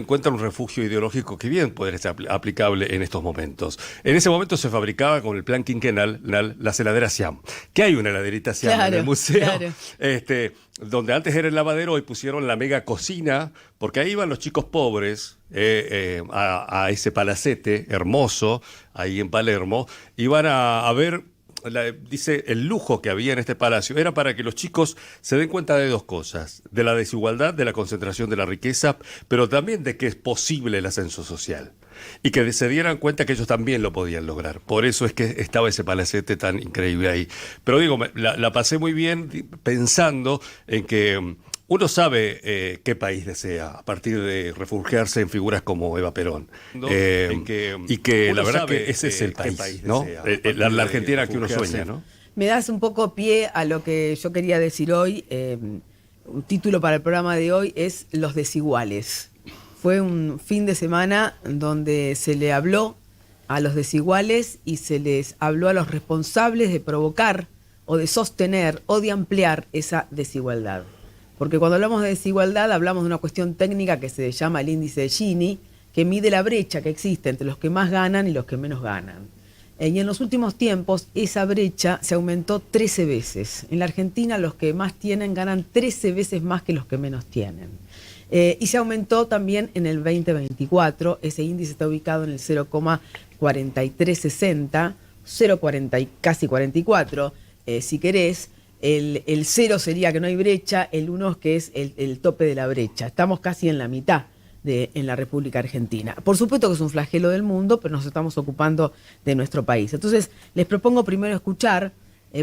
encuentra un refugio ideológico que bien puede ser aplicable en estos momentos. En ese momento se fabricaba con el plan quinquenal las heladeras Siam. Que hay una heladerita Siam en el museo, Claro. donde antes era el lavadero, hoy pusieron la mega cocina, porque ahí iban los chicos pobres a ese palacete hermoso, ahí en Palermo, iban a ver. Dice, el lujo que había en este palacio era para que los chicos se den cuenta de dos cosas: de la desigualdad, de la concentración de la riqueza, pero también de que es posible el ascenso social. Y que se dieran cuenta que ellos también lo podían lograr. Por eso es que estaba ese palacete tan increíble ahí. Pero digo, la pasé muy bien pensando en que uno sabe qué país desea a partir de refugiarse en figuras como Eva Perón. Y que la verdad que ese es el país, ¿no? La Argentina que uno sueña, ¿no? Me das un poco pie a lo que yo quería decir hoy. Un título para el programa de hoy es Los desiguales. Fue un fin de semana donde se le habló a los desiguales y se les habló a los responsables de provocar o de sostener o de ampliar esa desigualdad. Porque cuando hablamos de desigualdad hablamos de una cuestión técnica que se llama el índice de Gini, que mide la brecha que existe entre los que más ganan y los que menos ganan. Y en los últimos tiempos esa brecha se aumentó 13 veces. En la Argentina los que más tienen ganan 13 veces más que los que menos tienen. Y se aumentó también en el 2024. Ese índice está ubicado en el 0,4360, 0,40 casi 44, si querés. El 0 sería que no hay brecha, el 1 es que es el tope de la brecha. Estamos casi en la mitad en la República Argentina. Por supuesto que es un flagelo del mundo, pero nos estamos ocupando de nuestro país. Entonces, les propongo primero escuchar,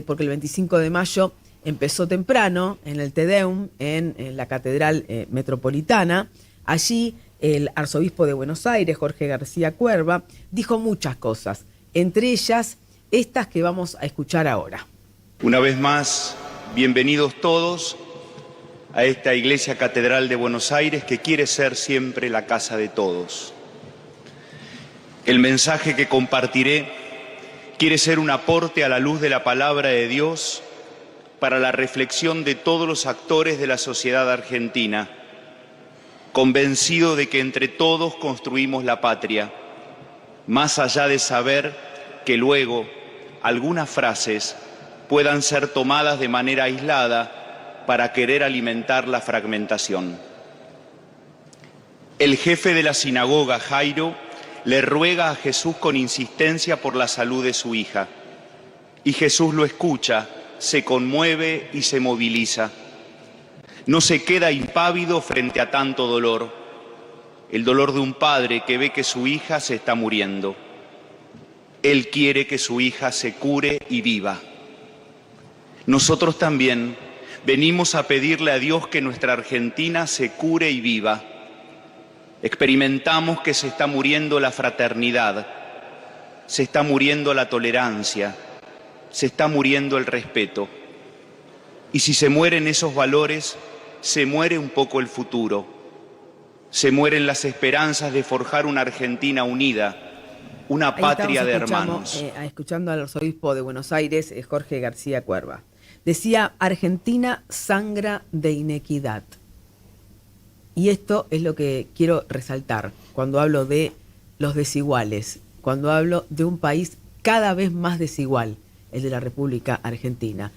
porque el 25 de mayo empezó temprano en el Te Deum, en la Catedral Metropolitana. Allí el arzobispo de Buenos Aires, Jorge García Cuerva, dijo muchas cosas, entre ellas estas que vamos a escuchar ahora. Una vez más, bienvenidos todos a esta Iglesia Catedral de Buenos Aires que quiere ser siempre la casa de todos. El mensaje que compartiré quiere ser un aporte a la luz de la palabra de Dios para la reflexión de todos los actores de la sociedad argentina, convencido de que entre todos construimos la patria, más allá de saber que luego algunas frases puedan ser tomadas de manera aislada para querer alimentar la fragmentación. El jefe de la sinagoga, Jairo, le ruega a Jesús con insistencia por la salud de su hija. Y Jesús lo escucha, se conmueve y se moviliza. No se queda impávido frente a tanto dolor, el dolor de un padre que ve que su hija se está muriendo. Él quiere que su hija se cure y viva. Nosotros también venimos a pedirle a Dios que nuestra Argentina se cure y viva. Experimentamos que se está muriendo la fraternidad, se está muriendo la tolerancia, se está muriendo el respeto. Y si se mueren esos valores, se muere un poco el futuro, se mueren las esperanzas de forjar una Argentina unida, una patria de hermanos. Escuchando al arzobispo de Buenos Aires, Jorge García Cuerva. Decía, Argentina sangra de inequidad. Y esto es lo que quiero resaltar cuando hablo de los desiguales, cuando hablo de un país cada vez más desigual, el de la República Argentina.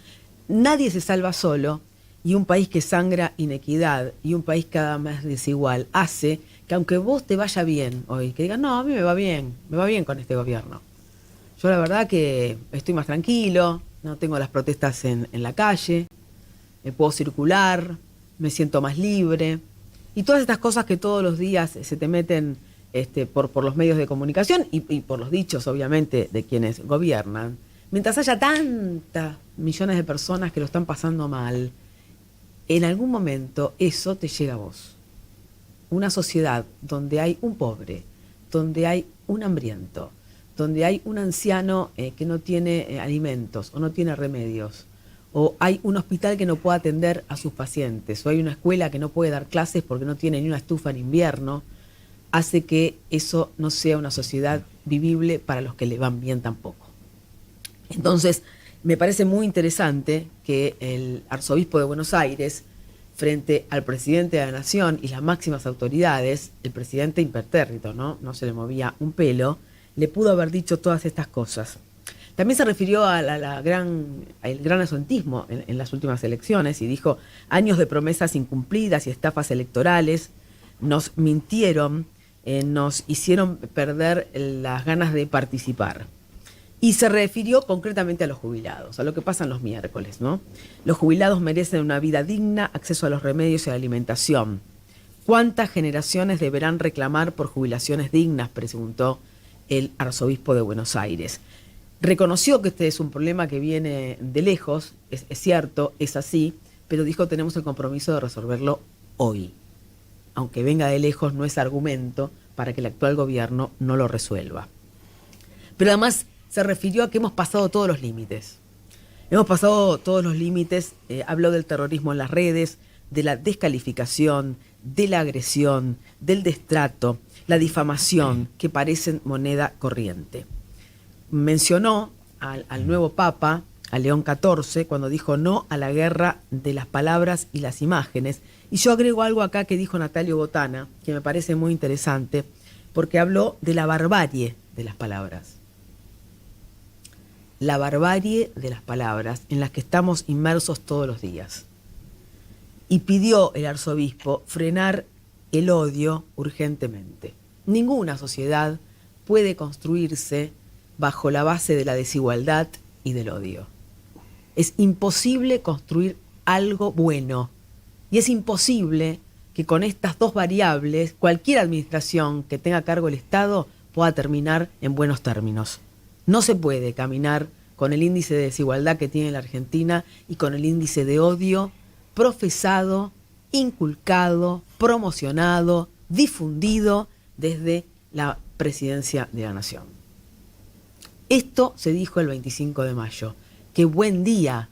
Nadie se salva solo, y un país que sangra inequidad y un país cada vez más desigual hace que aunque vos te vaya bien hoy, que digas, no, a mí me va bien con este gobierno. Yo la verdad que estoy más tranquilo, no tengo las protestas en la calle, me puedo circular, me siento más libre. Y todas estas cosas que todos los días se te meten por los medios de comunicación y por los dichos, obviamente, de quienes gobiernan. Mientras haya tantas millones de personas que lo están pasando mal, en algún momento eso te llega a vos. Una sociedad donde hay un pobre, donde hay un hambriento, donde hay un anciano que no tiene alimentos o no tiene remedios, o hay un hospital que no puede atender a sus pacientes, o hay una escuela que no puede dar clases porque no tiene ni una estufa en invierno, hace que eso no sea una sociedad vivible para los que le van bien tampoco. Entonces, me parece muy interesante que el arzobispo de Buenos Aires frente al presidente de la Nación y las máximas autoridades, el presidente impertérrito, ¿no? No se le movía un pelo, le pudo haber dicho todas estas cosas. También se refirió a al gran asuntismo en las últimas elecciones y dijo: años de promesas incumplidas y estafas electorales, nos mintieron, nos hicieron perder las ganas de participar. Y se refirió concretamente a los jubilados, a lo que pasa los miércoles, ¿no? Los jubilados merecen una vida digna, acceso a los remedios y a la alimentación. ¿Cuántas generaciones deberán reclamar por jubilaciones dignas?, preguntó el arzobispo de Buenos Aires. Reconoció que este es un problema que viene de lejos, es cierto, es así, pero dijo: tenemos el compromiso de resolverlo hoy. Aunque venga de lejos, no es argumento para que el actual gobierno no lo resuelva. Pero además se refirió a que hemos pasado todos los límites. Hemos pasado todos los límites, habló del terrorismo en las redes, de la descalificación, de la agresión, del destrato, la difamación, que parecen moneda corriente. Mencionó al nuevo Papa, a León XIV, cuando dijo no a la guerra de las palabras y las imágenes. Y yo agrego algo acá que dijo Natalio Botana, que me parece muy interesante, porque habló de la barbarie de las palabras. La barbarie de las palabras en las que estamos inmersos todos los días. Y pidió el arzobispo frenar el odio urgentemente. Ninguna sociedad puede construirse bajo la base de la desigualdad y del odio. Es imposible construir algo bueno. Y es imposible que con estas dos variables cualquier administración que tenga a cargo el Estado pueda terminar en buenos términos. No se puede caminar con el índice de desigualdad que tiene la Argentina y con el índice de odio profesado, inculcado, promocionado, difundido desde la presidencia de la Nación. Esto se dijo el 25 de mayo. Qué buen día,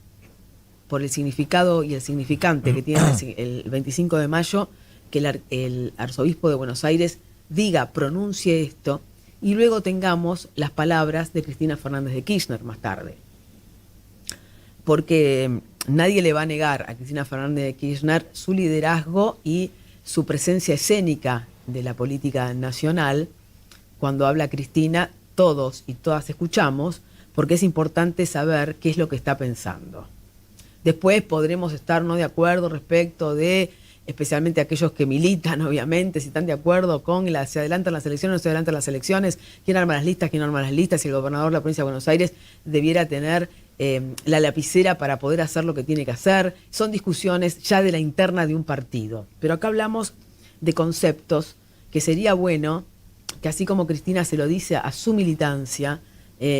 por el significado y el significante que tiene el 25 de mayo, que el arzobispo de Buenos Aires diga, pronuncie esto, y luego tengamos las palabras de Cristina Fernández de Kirchner más tarde. Porque nadie le va a negar a Cristina Fernández de Kirchner su liderazgo y su presencia escénica de la política nacional. Cuando habla Cristina, todos y todas escuchamos, porque es importante saber qué es lo que está pensando. Después podremos estar no de acuerdo respecto de, especialmente aquellos que militan, obviamente, si están de acuerdo con se adelantan las elecciones, no se adelantan las elecciones, quién arma las listas, quién no arma las listas, si el gobernador de la provincia de Buenos Aires debiera tener la lapicera para poder hacer lo que tiene que hacer. Son discusiones ya de la interna de un partido. Pero acá hablamos de conceptos que sería bueno que, así como Cristina se lo dice a su militancia,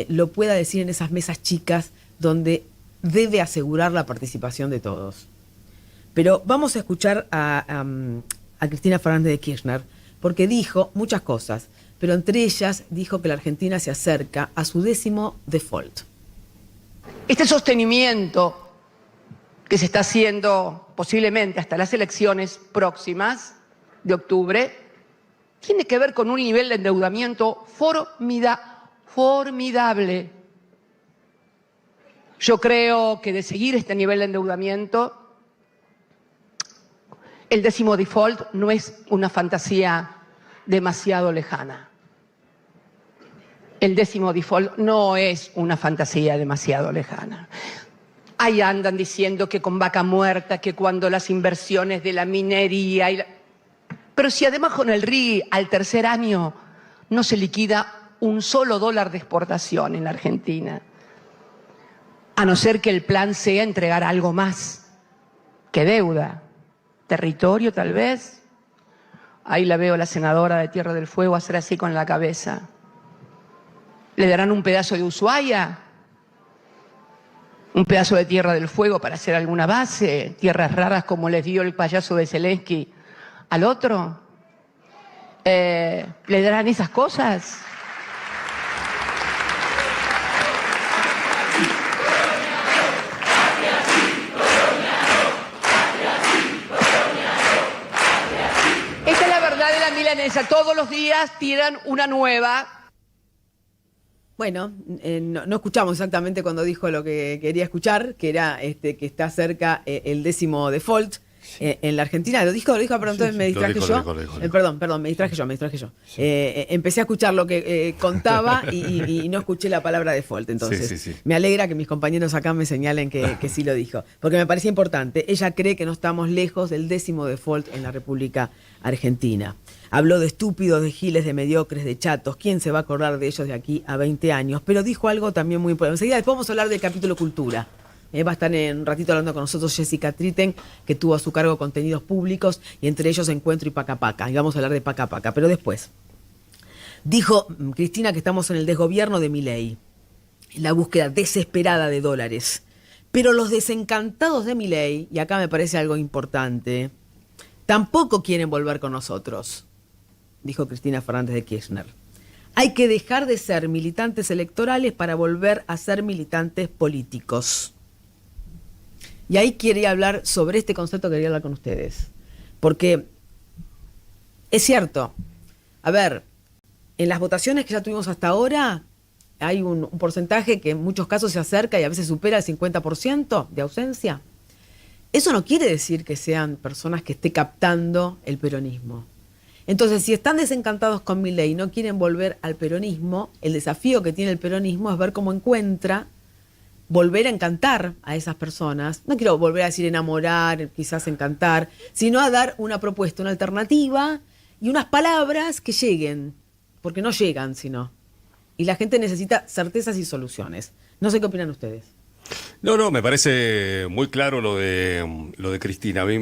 lo pueda decir en esas mesas chicas donde debe asegurar la participación de todos. Pero vamos a escuchar a Cristina Fernández de Kirchner, porque dijo muchas cosas, pero entre ellas dijo que la Argentina se acerca a su 10º default. Este sostenimiento que se está haciendo posiblemente hasta las elecciones próximas de octubre tiene que ver con un nivel de endeudamiento formidable. Yo creo que de seguir este nivel de endeudamiento, el 10º default no es una fantasía demasiado lejana. El 10º default no es una fantasía demasiado lejana. Ahí andan diciendo que con vaca muerta, que cuando las inversiones de la minería... Pero si además con el RI al tercer año no se liquida un solo dólar de exportación en la Argentina, a no ser que el plan sea entregar algo más que deuda. Territorio, tal vez. Ahí la veo a la senadora de Tierra del Fuego hacer así con la cabeza. ¿Le darán un pedazo de Ushuaia? ¿Un pedazo de Tierra del Fuego para hacer alguna base? ¿Tierras raras como les dio el payaso de Zelensky al otro? ¿Le darán esas cosas? Esta es la verdad de la milanesa. Todos los días tiran una nueva. Bueno, no escuchamos exactamente cuando dijo lo que quería escuchar, que era que está cerca el 10º default. en la Argentina, lo dijo, pero entonces me distraje yo. Lo dijo. Perdón, me distraje yo. Sí. Empecé a escuchar lo que contaba y no escuché la palabra default. Entonces, Sí. me alegra que mis compañeros acá me señalen que sí lo dijo. Porque me parece importante. Ella cree que no estamos lejos del 10º default en la República Argentina. Habló de estúpidos, de giles, de mediocres, de chatos. ¿Quién se va a acordar de ellos de aquí a 20 años? Pero dijo algo también muy importante. Enseguida después vamos a hablar del capítulo cultura. Va a estar en un ratito hablando con nosotros Jessica Tritten, que tuvo a su cargo contenidos públicos, y entre ellos Encuentro y Paca Paca. Y vamos a hablar de Paca Paca, pero después. Dijo Cristina que estamos en el desgobierno de Milei, en la búsqueda desesperada de dólares. Pero los desencantados de Milei, y acá me parece algo importante, tampoco quieren volver con nosotros, dijo Cristina Fernández de Kirchner. Hay que dejar de ser militantes electorales para volver a ser militantes políticos. Y ahí quería hablar sobre este concepto, quería hablar con ustedes. Porque es cierto, a ver, en las votaciones que ya tuvimos hasta ahora, hay un porcentaje que en muchos casos se acerca y a veces supera el 50% de ausencia. Eso no quiere decir que sean personas que esté captando el peronismo. Entonces, si están desencantados con Milei y no quieren volver al peronismo, el desafío que tiene el peronismo es ver cómo encuentra volver a encantar a esas personas. No quiero volver a decir enamorar, quizás encantar, sino a dar una propuesta, una alternativa y unas palabras que lleguen, porque no llegan, sino. Y la gente necesita certezas y soluciones. No sé qué opinan ustedes. No, me parece muy claro lo de Cristina. A mí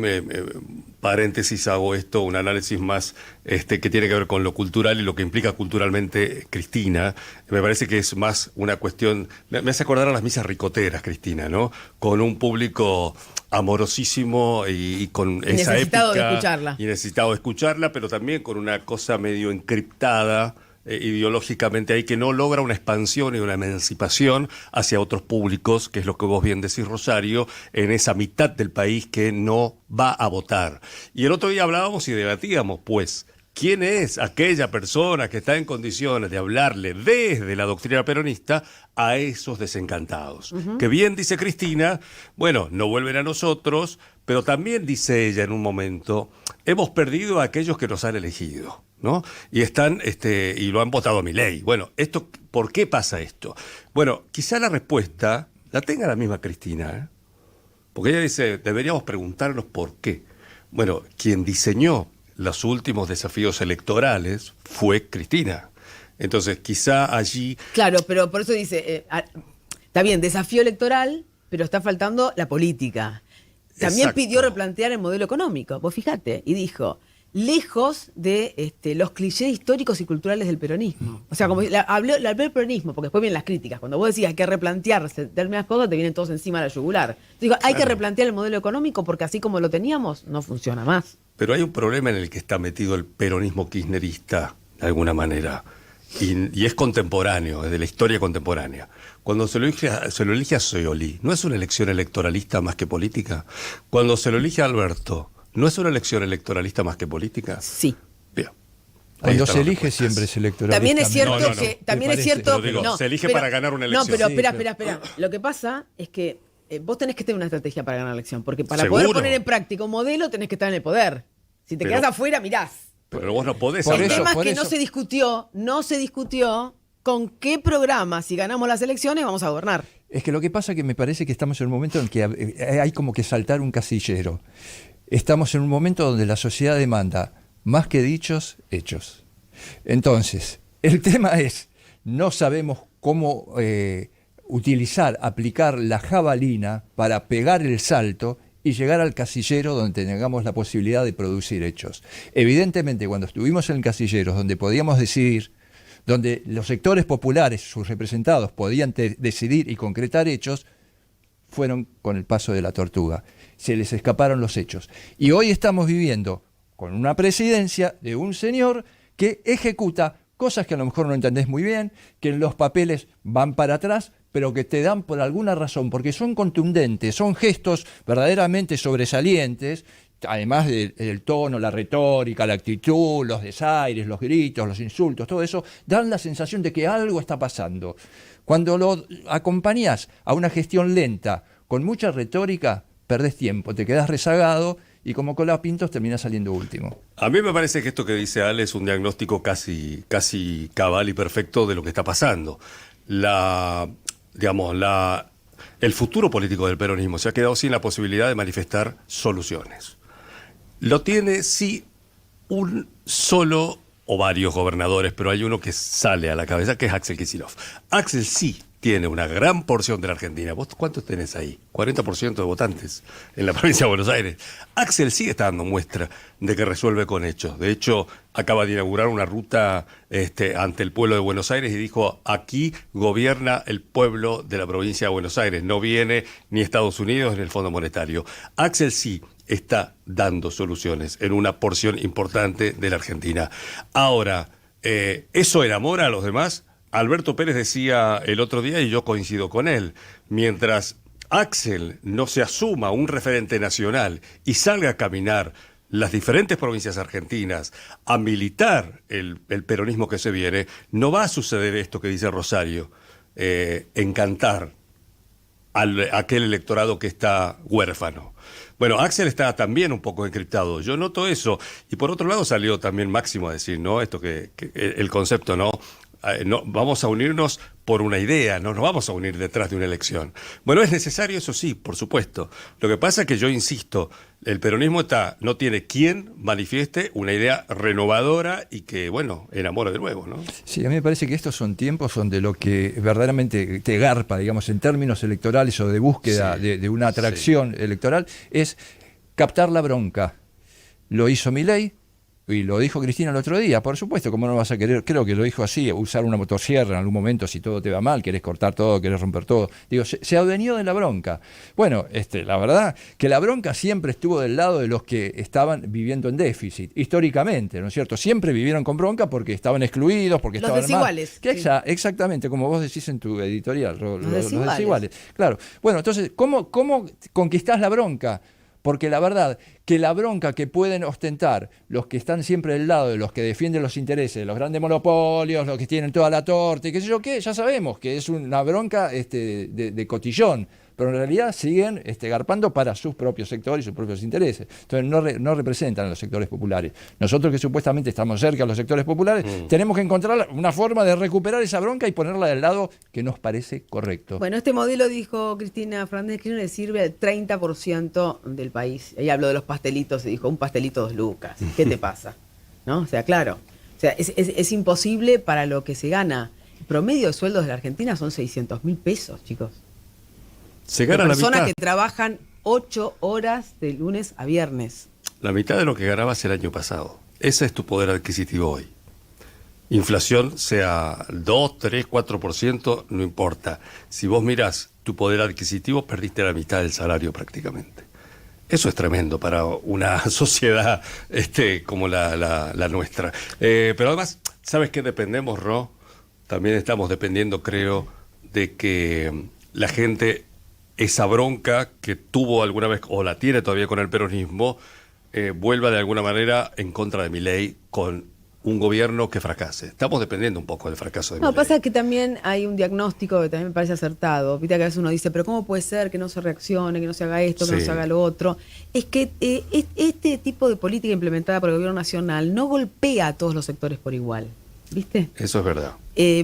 paréntesis hago esto, un análisis más que tiene que ver con lo cultural y lo que implica culturalmente Cristina. Me parece que es más una cuestión, me hace acordar a las misas ricoteras, Cristina, ¿no? Con un público amorosísimo y con esa necesitado épica. De escucharla. Y necesitado de escucharla, pero también con una cosa medio encriptada, ideológicamente ahí, que no logra una expansión y una emancipación hacia otros públicos, que es lo que vos bien decís, Rosario, en esa mitad del país que no va a votar. Y el otro día hablábamos y debatíamos, pues, ¿quién es aquella persona que está en condiciones de hablarle desde la doctrina peronista a esos desencantados? Que bien dice Cristina, bueno, no vuelven a nosotros, pero también dice ella en un momento, hemos perdido a aquellos que nos han elegido, ¿no? Y están, y lo han votado a Milei. Bueno, ¿por qué pasa esto? Bueno, quizá la respuesta la tenga la misma Cristina, ¿eh? Porque ella dice, deberíamos preguntarnos por qué. Bueno, quien diseñó los últimos desafíos electorales fue Cristina. Entonces, quizá allí... Claro, pero por eso dice, está bien, desafío electoral, pero está faltando la política. También pidió replantear el modelo económico, vos fíjate, y dijo, lejos de los clichés históricos y culturales del peronismo. O sea, como habló del peronismo, porque después vienen las críticas. Cuando vos decís hay que replantearse determinadas cosas, te vienen todos encima de la yugular. Digo, hay que replantear el modelo económico porque así como lo teníamos, no funciona más. Pero hay un problema en el que está metido el peronismo kirchnerista, de alguna manera, y es contemporáneo, es de la historia contemporánea. Cuando se lo elige a Scioli, ¿no es una elección electoralista más que política? Cuando se lo elige a Alberto, ¿no es una elección electoralista más que política? Sí. Bien. Cuando se elige siempre es electoralista. También es cierto No. que también es cierto. Pero digo, se elige para ganar una elección. No, pero Sí, espera. Lo que pasa es que vos tenés que tener una estrategia para ganar la elección, porque para ¿Seguro? poder poner en práctica un modelo tenés que estar en el poder. Si te quedás afuera, mirás. Pero vos no podés Por El hablar. eso, tema es que eso. no se discutió con qué programa, si ganamos las elecciones, vamos a gobernar. Es que lo que pasa es que me parece que estamos en un momento en que hay como que saltar un casillero. Estamos en un momento donde la sociedad demanda más que dichos, hechos. Entonces, el tema es, no sabemos cómo utilizar, aplicar la jabalina para pegar el salto y llegar al casillero donde tengamos la posibilidad de producir hechos. Evidentemente, cuando estuvimos en casilleros donde podíamos decidir, donde los sectores populares, sus representados, podían decidir y concretar hechos, fueron con el paso de la tortuga. Se les escaparon los hechos. Y hoy estamos viviendo con una presidencia de un señor que ejecuta cosas que a lo mejor no entendés muy bien, que en los papeles van para atrás, pero que te dan por alguna razón, porque son contundentes, son gestos verdaderamente sobresalientes, además del tono, la retórica, la actitud, los desaires, los gritos, los insultos, todo eso, dan la sensación de que algo está pasando. Cuando lo acompañás a una gestión lenta, con mucha retórica, perdés tiempo, te quedás rezagado y como colapintos termina saliendo último. A mí me parece que esto que dice Ale es un diagnóstico casi cabal y perfecto de lo que está pasando. El futuro político del peronismo se ha quedado sin la posibilidad de manifestar soluciones. Lo tiene sí un solo o varios gobernadores, pero hay uno que sale a la cabeza, que es Axel Kicillof. Axel sí tiene una gran porción de la Argentina. ¿Vos cuántos tenés ahí? 40% de votantes en la provincia de Buenos Aires. Axel sí está dando muestra de que resuelve con hechos. De hecho, acaba de inaugurar una ruta ante el pueblo de Buenos Aires y dijo, aquí gobierna el pueblo de la provincia de Buenos Aires. No viene ni Estados Unidos ni el Fondo Monetario. Axel sí está dando soluciones en una porción importante de la Argentina. Ahora, ¿eso enamora a los demás? Alberto Pérez decía el otro día, y yo coincido con él, mientras Axel no se asuma un referente nacional y salga a caminar las diferentes provincias argentinas a militar el peronismo que se viene, no va a suceder esto que dice Rosario, encantar a aquel electorado que está huérfano. Bueno, Axel está también un poco encriptado. Yo noto eso. Y por otro lado salió también Máximo a decir, ¿no? Esto que el concepto, ¿no? No, vamos a unirnos por una idea, no nos vamos a unir detrás de una elección. Bueno, es necesario, eso sí, por supuesto. Lo que pasa es que yo insisto, el peronismo no tiene quien manifieste una idea renovadora y que, bueno, enamore de nuevo, ¿no? Sí, a mí me parece que estos son tiempos donde lo que verdaderamente te garpa, digamos, en términos electorales o de búsqueda de una atracción electoral, es captar la bronca. Lo hizo Milei. Y lo dijo Cristina el otro día, por supuesto, ¿cómo no vas a querer? Creo que lo dijo así, usar una motosierra en algún momento si todo te va mal, querés cortar todo, querés romper todo. Digo, se adueñó de la bronca. Bueno, la verdad que la bronca siempre estuvo del lado de los que estaban viviendo en déficit, históricamente, ¿no es cierto? Siempre vivieron con bronca porque estaban excluidos, porque los estaban desiguales. mal. Sí. Exactamente, como vos decís en tu editorial, los desiguales. Claro. Bueno, entonces, ¿cómo conquistás la bronca? Porque la verdad que la bronca que pueden ostentar los que están siempre del lado de los que defienden los intereses de los grandes monopolios, los que tienen toda la torta y qué sé yo qué, ya sabemos que es una bronca de cotillón, pero en realidad siguen garpando para sus propios sectores y sus propios intereses. Entonces no representan a los sectores populares. Nosotros que supuestamente estamos cerca de los sectores populares, tenemos que encontrar una forma de recuperar esa bronca y ponerla del lado que nos parece correcto. Bueno, este modelo, dijo Cristina Fernández Kirchner, le sirve al 30% del país. Ella habló de los pastelitos y dijo, un pastelito 2 lucas. ¿Qué te pasa? ¿No? O sea, claro. O sea, es imposible para lo que se gana. El promedio de sueldos de la Argentina son 600.000 pesos, chicos. Se gana la personas mitad. que trabajan 8 horas de lunes a viernes. La mitad de lo que ganabas el año pasado. Ese es tu poder adquisitivo hoy. Inflación sea 2, 3, 4%, no importa. Si vos mirás tu poder adquisitivo, perdiste la mitad del salario prácticamente. Eso es tremendo para una sociedad como la nuestra. Pero además, ¿sabes qué dependemos, Ro? También estamos dependiendo, creo, de que la gente, esa bronca que tuvo alguna vez, o la tiene todavía con el peronismo, vuelva de alguna manera en contra de Milei con un gobierno que fracase. Estamos dependiendo un poco del fracaso de Milei. No, pasa que también hay un diagnóstico que también me parece acertado. Viste que a veces uno dice, pero ¿cómo puede ser que no se reaccione, que no se haga esto, que no se haga lo otro? Es que este tipo de política implementada por el gobierno nacional no golpea a todos los sectores por igual. ¿Viste? Eso es verdad.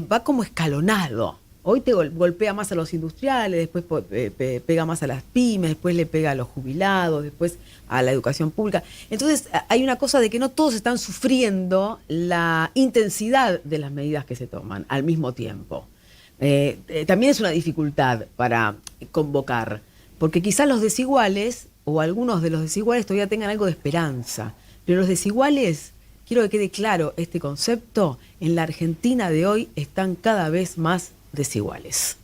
Va como escalonado. Hoy te golpea más a los industriales, después pega más a las pymes, después le pega a los jubilados, después a la educación pública. Entonces hay una cosa de que no todos están sufriendo la intensidad de las medidas que se toman al mismo tiempo. También es una dificultad para convocar, porque quizás los desiguales, o algunos de los desiguales, todavía tengan algo de esperanza. Pero los desiguales, quiero que quede claro este concepto, en la Argentina de hoy están cada vez más desiguales.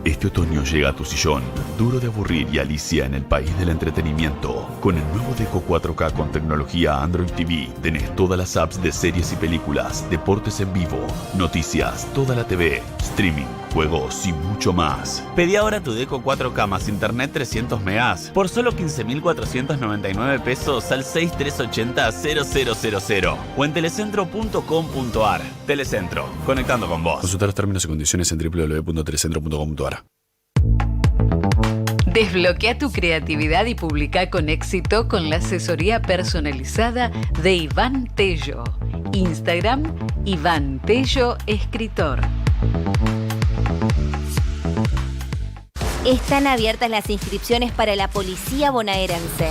Este otoño llega a tu sillón, duro de aburrir y Alicia en el país del entretenimiento. Con el nuevo Deco 4K con tecnología Android TV, tenés todas las apps de series y películas, deportes en vivo, noticias, toda la TV, streaming, juegos y mucho más. Pedí ahora tu Deco 4K más internet 300 megas por solo 15.499 pesos al 6380-0000 o en telecentro.com.ar. Telecentro, conectando con vos. Consultar los términos y condiciones en www.telecentro.com.ar. Desbloquea tu creatividad y publica con éxito con la asesoría personalizada de Iván Tello. Instagram, Iván Tello Escritor. Están abiertas las inscripciones para la Policía Bonaerense.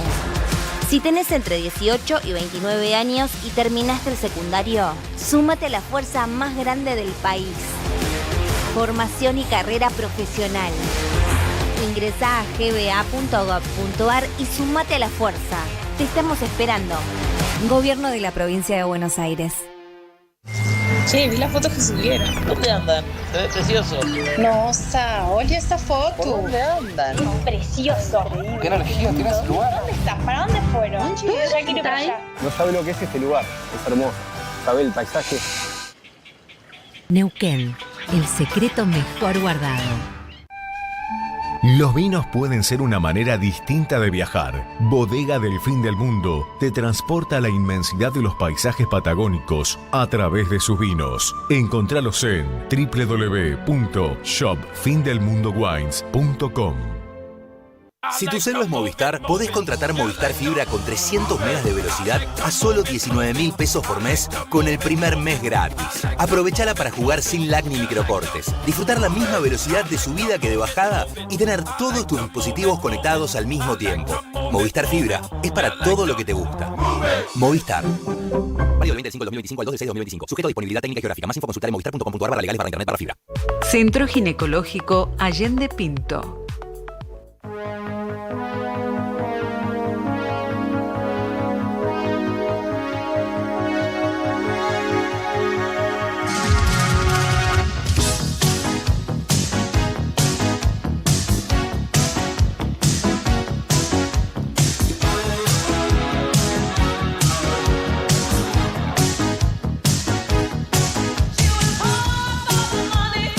Si tenés entre 18 y 29 años y terminaste el secundario, súmate a la fuerza más grande del país. Formación y carrera profesional. Ingresá a gba.gov.ar y súmate a la fuerza. Te estamos esperando. Gobierno de la Provincia de Buenos Aires. Che, vi las fotos que subieron. ¿Dónde andan? Se ve precioso. No, Osa, oye esa foto. ¿Por dónde andan? Precioso. ¿Qué energía tiene ese lugar? ¿Dónde estás? ¿Para dónde fueron? Yo ya quiero ir para allá. No sabe lo que es este lugar. Es hermoso. Sabe el paisaje. Neuquén, el secreto mejor guardado. Los vinos pueden ser una manera distinta de viajar. Bodega del Fin del Mundo te transporta a la inmensidad de los paisajes patagónicos a través de sus vinos. Encontralos en www.shopfindelmundowines.com. Si tu celu es Movistar, podés contratar Movistar Fibra con 300 megas de velocidad a solo 19.000 pesos por mes con el primer mes gratis. Aprovechala para jugar sin lag ni microcortes, disfrutar la misma velocidad de subida que de bajada y tener todos tus dispositivos conectados al mismo tiempo. Movistar Fibra es para todo lo que te gusta. Movistar. Válido del 25 del 2025 al 2 del 6 de 2025. Sujeto a disponibilidad técnica y geográfica. Más info consultar en movistar.com.ar/legales/internet/fibra. Centro Ginecológico Allende Pinto. So hard for it.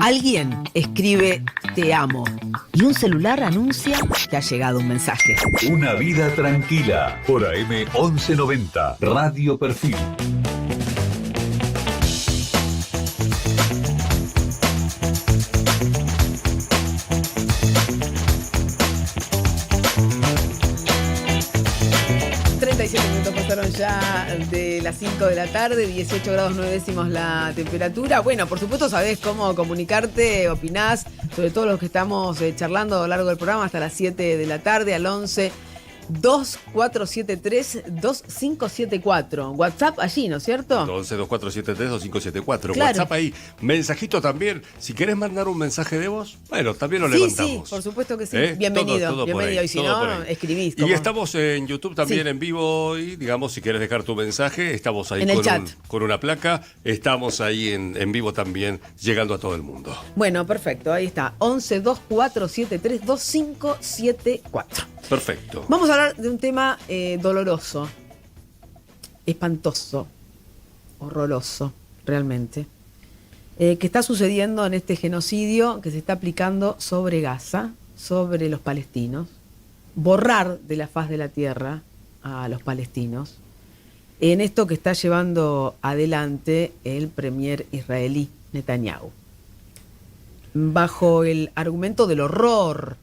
Alguien escribe "te amo" y un celular anuncia que ha llegado un mensaje. Una vida tranquila por AM 1190, Radio Perfil. Pasaron ya de las 5 de la tarde, 18 grados 9 décimos la temperatura. Bueno, por supuesto sabés cómo comunicarte, opinás, sobre todo los que estamos charlando a lo largo del programa hasta las 7 de la tarde al 11 2473-2574. WhatsApp allí, ¿no es cierto? 11-2473-2574. Claro. WhatsApp ahí. Mensajito también. Si querés mandar un mensaje de voz, bueno, también lo levantamos. Sí, por supuesto que sí. ¿Eh? Bienvenido. Todo Bienvenido. ahí, Y si no, escribís. Y estamos en YouTube también en vivo. Y digamos, si quieres dejar tu mensaje, estamos ahí en el chat. Con una placa. Estamos ahí en vivo también, llegando a todo el mundo. Bueno, perfecto. Ahí está. 11-2473-2574. Perfecto. Vamos a hablar de un tema doloroso, espantoso, horroroso, realmente, que está sucediendo en este genocidio que se está aplicando sobre Gaza, sobre los palestinos, borrar de la faz de la tierra a los palestinos, en esto que está llevando adelante el premier israelí Netanyahu, bajo el argumento del horror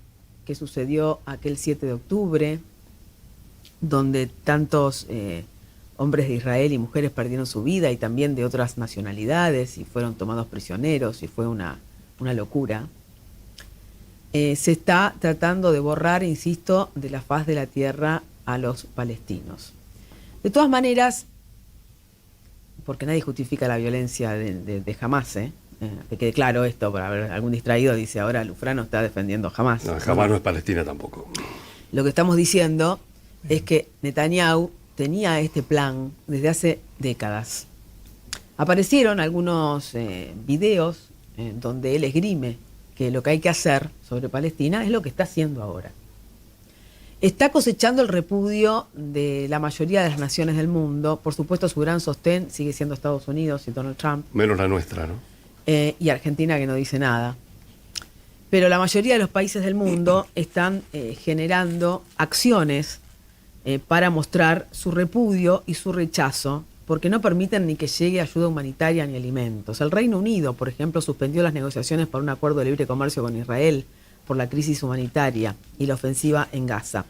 que sucedió aquel 7 de octubre, donde tantos hombres de Israel y mujeres perdieron su vida y también de otras nacionalidades y fueron tomados prisioneros y fue una locura. Se está tratando de borrar, insisto, de la faz de la tierra a los palestinos. De todas maneras, porque nadie justifica la violencia de Hamás, que quede claro esto, para ver, algún distraído dice ahora Lufrano está defendiendo a Hamás. No, Hamás no es Palestina tampoco. Lo que estamos diciendo es que Netanyahu tenía este plan desde hace décadas. Aparecieron algunos videos donde él esgrime que lo que hay que hacer sobre Palestina es lo que está haciendo ahora. Está cosechando el repudio de la mayoría de las naciones del mundo. Por supuesto, su gran sostén sigue siendo Estados Unidos y Donald Trump. Menos la nuestra, ¿no? Y Argentina, que no dice nada. Pero la mayoría de los países del mundo están generando acciones para mostrar su repudio y su rechazo, porque no permiten ni que llegue ayuda humanitaria ni alimentos. El Reino Unido, por ejemplo, suspendió las negociaciones para un acuerdo de libre comercio con Israel por la crisis humanitaria y la ofensiva en Gaza.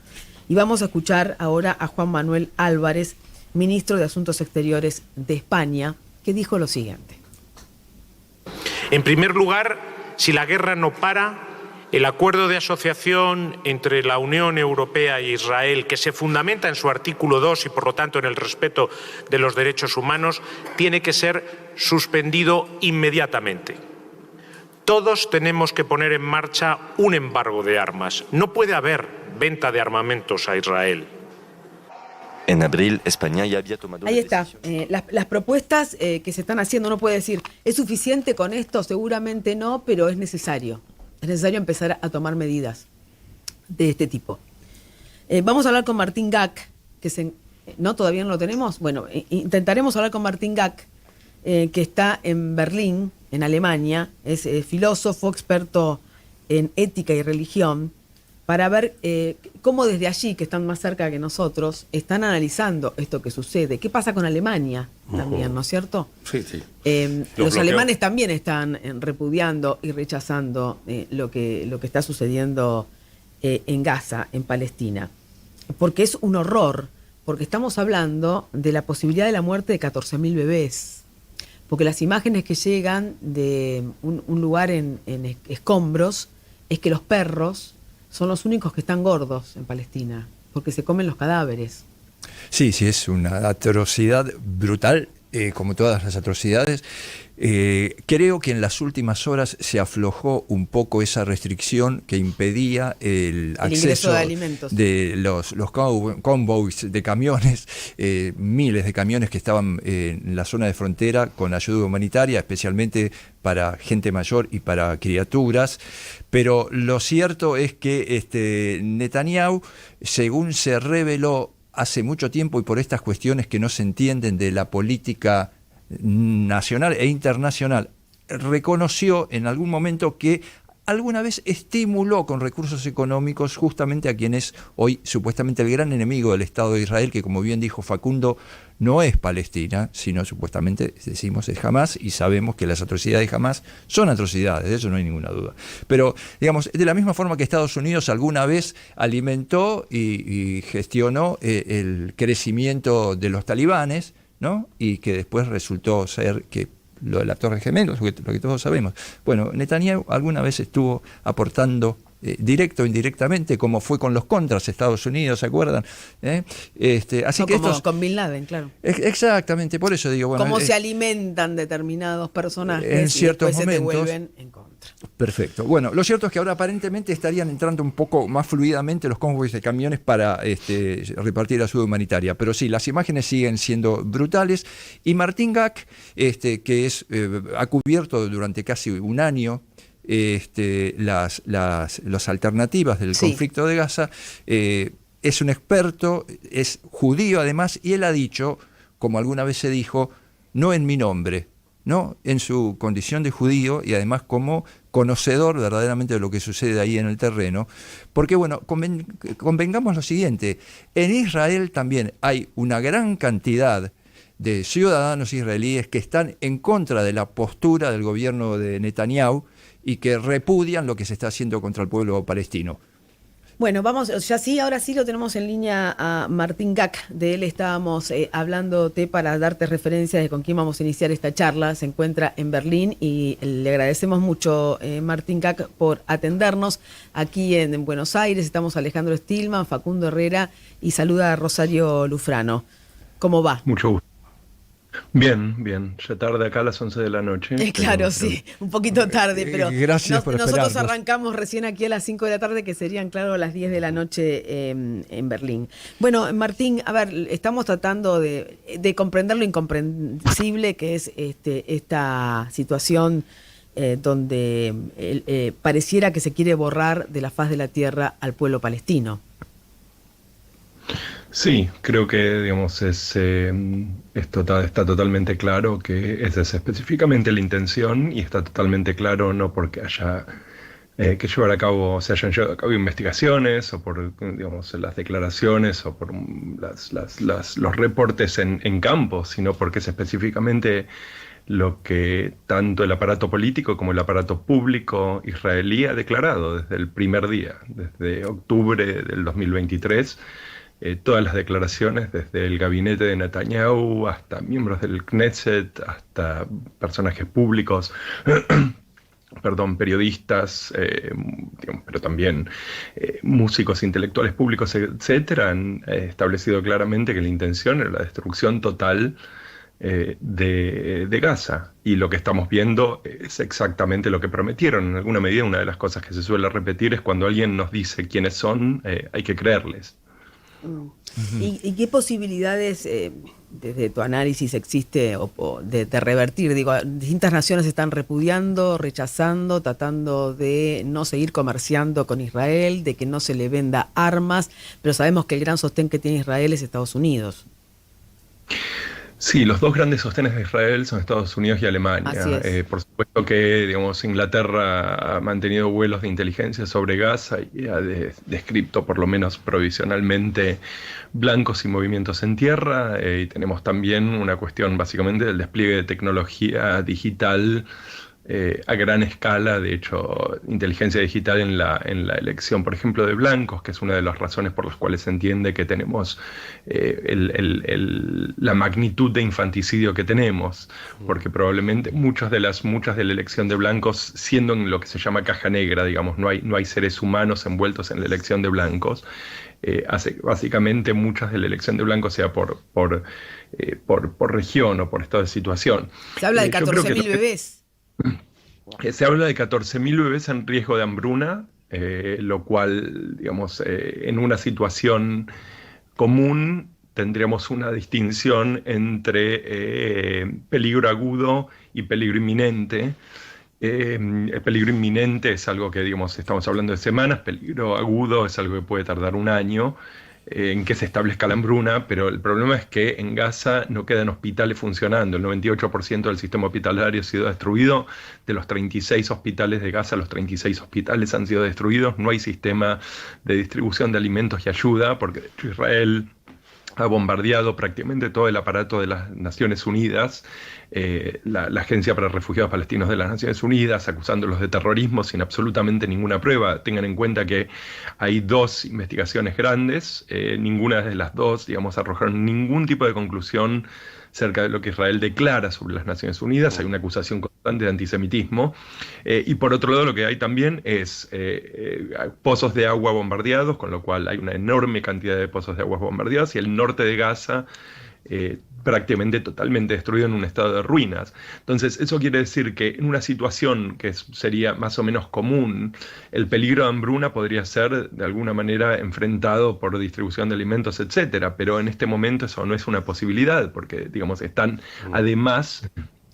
Y vamos a escuchar ahora a Juan Manuel Álvarez, ministro de Asuntos Exteriores de España, que dijo lo siguiente. En primer lugar, si la guerra no para, el acuerdo de asociación entre la Unión Europea e Israel, que se fundamenta en su artículo 2 y por lo tanto en el respeto de los derechos humanos, tiene que ser suspendido inmediatamente. Todos tenemos que poner en marcha un embargo de armas. No puede haber venta de armamentos a Israel. En abril, España ya había tomado... Ahí está. Las propuestas que se están haciendo, uno puede decir, ¿es suficiente con esto? Seguramente no, pero es necesario. Es necesario empezar a tomar medidas de este tipo. Vamos a hablar con Martín Gack, que ¿no? ¿Todavía no lo tenemos? Bueno, intentaremos hablar con Martín Gack, que está en Berlín, en Alemania. Es filósofo, experto en ética y religión, para ver cómo desde allí, que están más cerca que nosotros, están analizando esto que sucede. ¿Qué pasa con Alemania también, no es cierto? Sí, sí. Los alemanes también están repudiando y rechazando lo que está sucediendo en Gaza, en Palestina. Porque es un horror, porque estamos hablando de la posibilidad de la muerte de 14.000 bebés. Porque las imágenes que llegan de un lugar en escombros es que los perros son los únicos que están gordos en Palestina, porque se comen los cadáveres. Sí, es una atrocidad brutal, como todas las atrocidades. Creo que en las últimas horas se aflojó un poco esa restricción que impedía el acceso de alimentos de los convoys de camiones, miles de camiones que estaban en la zona de frontera con ayuda humanitaria, especialmente para gente mayor y para criaturas. Pero lo cierto es que Netanyahu, según se reveló hace mucho tiempo y por estas cuestiones que no se entienden de la política nacional e internacional reconoció en algún momento que alguna vez estimuló con recursos económicos justamente a quien es hoy supuestamente el gran enemigo del Estado de Israel, que como bien dijo Facundo, no es Palestina, sino supuestamente, decimos, es Hamás, y sabemos que las atrocidades de Hamás son atrocidades, de eso no hay ninguna duda. Pero, digamos, de la misma forma que Estados Unidos alguna vez alimentó y gestionó el crecimiento de los talibanes, ¿no? Y que después resultó ser que lo de las Torres Gemelas, lo que todos sabemos. Bueno, Netanyahu alguna vez estuvo aportando directo o indirectamente, como fue con los contras Estados Unidos, ¿se acuerdan? Así no, que como con Bin Laden, claro. Exactamente, por eso digo, bueno, cómo se alimentan determinados personajes en ciertos y después momentos se te vuelven en contra. Perfecto. Bueno, lo cierto es que ahora aparentemente estarían entrando un poco más fluidamente los convoys de camiones para repartir ayuda humanitaria. Pero sí, las imágenes siguen siendo brutales. Y Martín Gack, que ha cubierto durante casi un año las alternativas del conflicto de Gaza, es un experto, es judío además, y él ha dicho, como alguna vez se dijo, no en mi nombre, no en su condición de judío y además como conocedor verdaderamente de lo que sucede ahí en el terreno, porque bueno, convengamos lo siguiente, en Israel también hay una gran cantidad de ciudadanos israelíes que están en contra de la postura del gobierno de Netanyahu y que repudian lo que se está haciendo contra el pueblo palestino. Bueno, vamos, ya sí, ahora sí lo tenemos en línea a Martín Gack. De él estábamos hablándote para darte referencias de con quién vamos a iniciar esta charla. Se encuentra en Berlín y le agradecemos mucho, Martín Gack, por atendernos aquí en Buenos Aires. Estamos Alejandro Stillman, Facundo Herrera y saluda a Rosario Lufrano. ¿Cómo va? Mucho gusto. Bien, ya tarde acá a las 11 de la noche. Claro, sí, un poquito tarde, pero gracias por nosotros esperarnos. arrancamos recién aquí a las 5 de la tarde, que serían, claro, las 10 de la noche en Berlín. Bueno, Martín, a ver, estamos tratando de comprender lo incomprensible que es esta situación donde pareciera que se quiere borrar de la faz de la tierra al pueblo palestino. Sí, creo que digamos está totalmente claro que esa es específicamente la intención, y está totalmente claro no porque haya que se hayan llevado a cabo investigaciones o por las declaraciones o por los reportes en campo, sino porque es específicamente lo que tanto el aparato político como el aparato público israelí ha declarado desde el primer día, desde octubre del 2023. Todas las declaraciones, desde el gabinete de Netanyahu hasta miembros del Knesset, hasta personajes públicos, periodistas, pero también músicos, intelectuales públicos, etcétera, han establecido claramente que la intención era la destrucción total de Gaza. Y lo que estamos viendo es exactamente lo que prometieron. En alguna medida, una de las cosas que se suele repetir es cuando alguien nos dice quiénes son, hay que creerles. ¿Y qué posibilidades, desde tu análisis, existe de revertir? Digo, distintas naciones están repudiando, rechazando, tratando de no seguir comerciando con Israel, de que no se le venda armas, pero sabemos que el gran sostén que tiene Israel es Estados Unidos. Sí, los dos grandes sostenes de Israel son Estados Unidos y Alemania. Por supuesto que, Inglaterra ha mantenido vuelos de inteligencia sobre Gaza y ha descrito, por lo menos provisionalmente, blancos y movimientos en tierra. Y tenemos también una cuestión básicamente del despliegue de tecnología digital a gran escala. De hecho, inteligencia digital en la elección, por ejemplo, de blancos, que es una de las razones por las cuales se entiende que tenemos la magnitud de infanticidio que tenemos, porque probablemente muchas de la elección de blancos, siendo en lo que se llama caja negra, no hay seres humanos envueltos en la elección de blancos, hace básicamente muchas de la elección de blancos sea por región o por estado de situación. Se habla de 14.000 bebés. Se habla de 14.000 bebés en riesgo de hambruna, lo cual, en una situación común tendríamos una distinción entre peligro agudo y peligro inminente. El peligro inminente es algo que, estamos hablando de semanas, peligro agudo es algo que puede tardar un año. en que se establezca la hambruna, pero el problema es que en Gaza no quedan hospitales funcionando. El 98% del sistema hospitalario ha sido destruido. De los 36 hospitales de Gaza, los 36 hospitales han sido destruidos. No hay sistema de distribución de alimentos y ayuda, porque de hecho Israel ha bombardeado prácticamente todo el aparato de las Naciones Unidas, la Agencia para Refugiados Palestinos de las Naciones Unidas, acusándolos de terrorismo sin absolutamente ninguna prueba. Tengan en cuenta que hay 2 investigaciones grandes, ninguna de las 2, digamos, arrojaron ningún tipo de conclusión cerca de lo que Israel declara sobre las Naciones Unidas. Hay una acusación constante de antisemitismo. Y por otro lado, lo que hay también es pozos de agua bombardeados, con lo cual hay una enorme cantidad de pozos de agua bombardeados, y el norte de Gaza prácticamente totalmente destruido en un estado de ruinas. Entonces, eso quiere decir que en una situación que sería más o menos común, el peligro de hambruna podría ser de alguna manera enfrentado por distribución de alimentos, etcétera, pero en este momento eso no es una posibilidad, porque, digamos, están además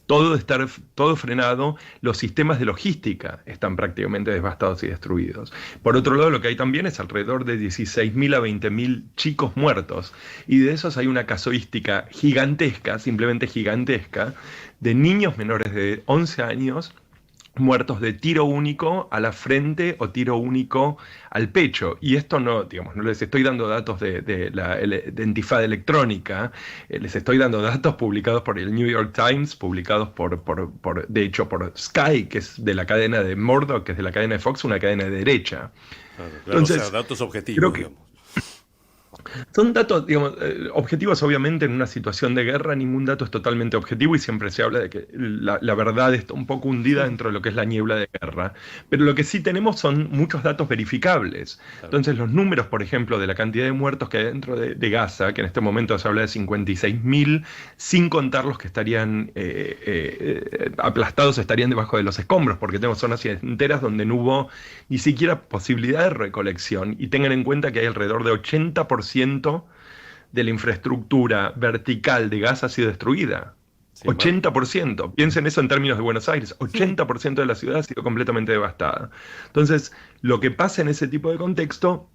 todo frenado, los sistemas de logística están prácticamente devastados y destruidos. Por otro lado, lo que hay también es alrededor de 16.000 a 20.000 chicos muertos, y de esos hay una casuística gigantesca, simplemente gigantesca, de niños menores de 11 años muertos de tiro único a la frente o tiro único al pecho. Y esto no, digamos, no les estoy dando datos de intifada electrónica, les estoy dando datos publicados por el New York Times, publicados de hecho por Sky, que es de la cadena de Murdoch, que es de la cadena de Fox, una cadena de derecha. Claro, Entonces, o sea, datos objetivos, digamos. Son datos, digamos, objetivos. Obviamente en una situación de guerra ningún dato es totalmente objetivo y siempre se habla de que la verdad está un poco hundida dentro de lo que es la niebla de guerra. Pero lo que sí tenemos son muchos datos verificables. Entonces los números, por ejemplo, de la cantidad de muertos que hay dentro de Gaza, que en este momento se habla de 56.000, sin contar los que estarían aplastados, estarían debajo de los escombros, porque tenemos zonas enteras donde no hubo ni siquiera posibilidad de recolección. Y tengan en cuenta que hay alrededor de 80% de la infraestructura vertical de Gaza ha sido destruida. Sí, 80%. Piensen eso en términos de Buenos Aires. 80% de la ciudad ha sido completamente devastada. Entonces, lo que pasa en ese tipo de contexto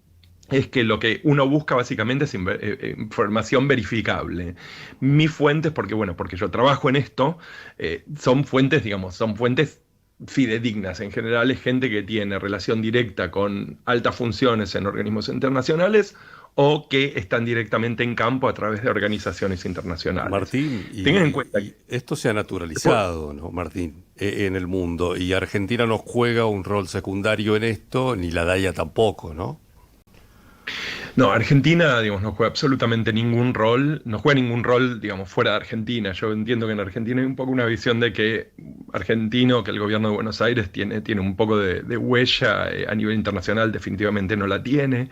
es que lo que uno busca básicamente es información verificable. Mis fuentes, porque yo trabajo en esto, son fuentes, fidedignas. En general es gente que tiene relación directa con altas funciones en organismos internacionales o que están directamente en campo a través de organizaciones internacionales. Martín, tengan en cuenta y esto se ha naturalizado, ¿no, Martín? En el mundo, y Argentina no juega un rol secundario en esto, ni la DAIA tampoco, ¿no? No, Argentina, no juega absolutamente ningún rol, fuera de Argentina. Yo entiendo que en Argentina hay un poco una visión de que que el gobierno de Buenos Aires tiene un poco de huella a nivel internacional, definitivamente no la tiene.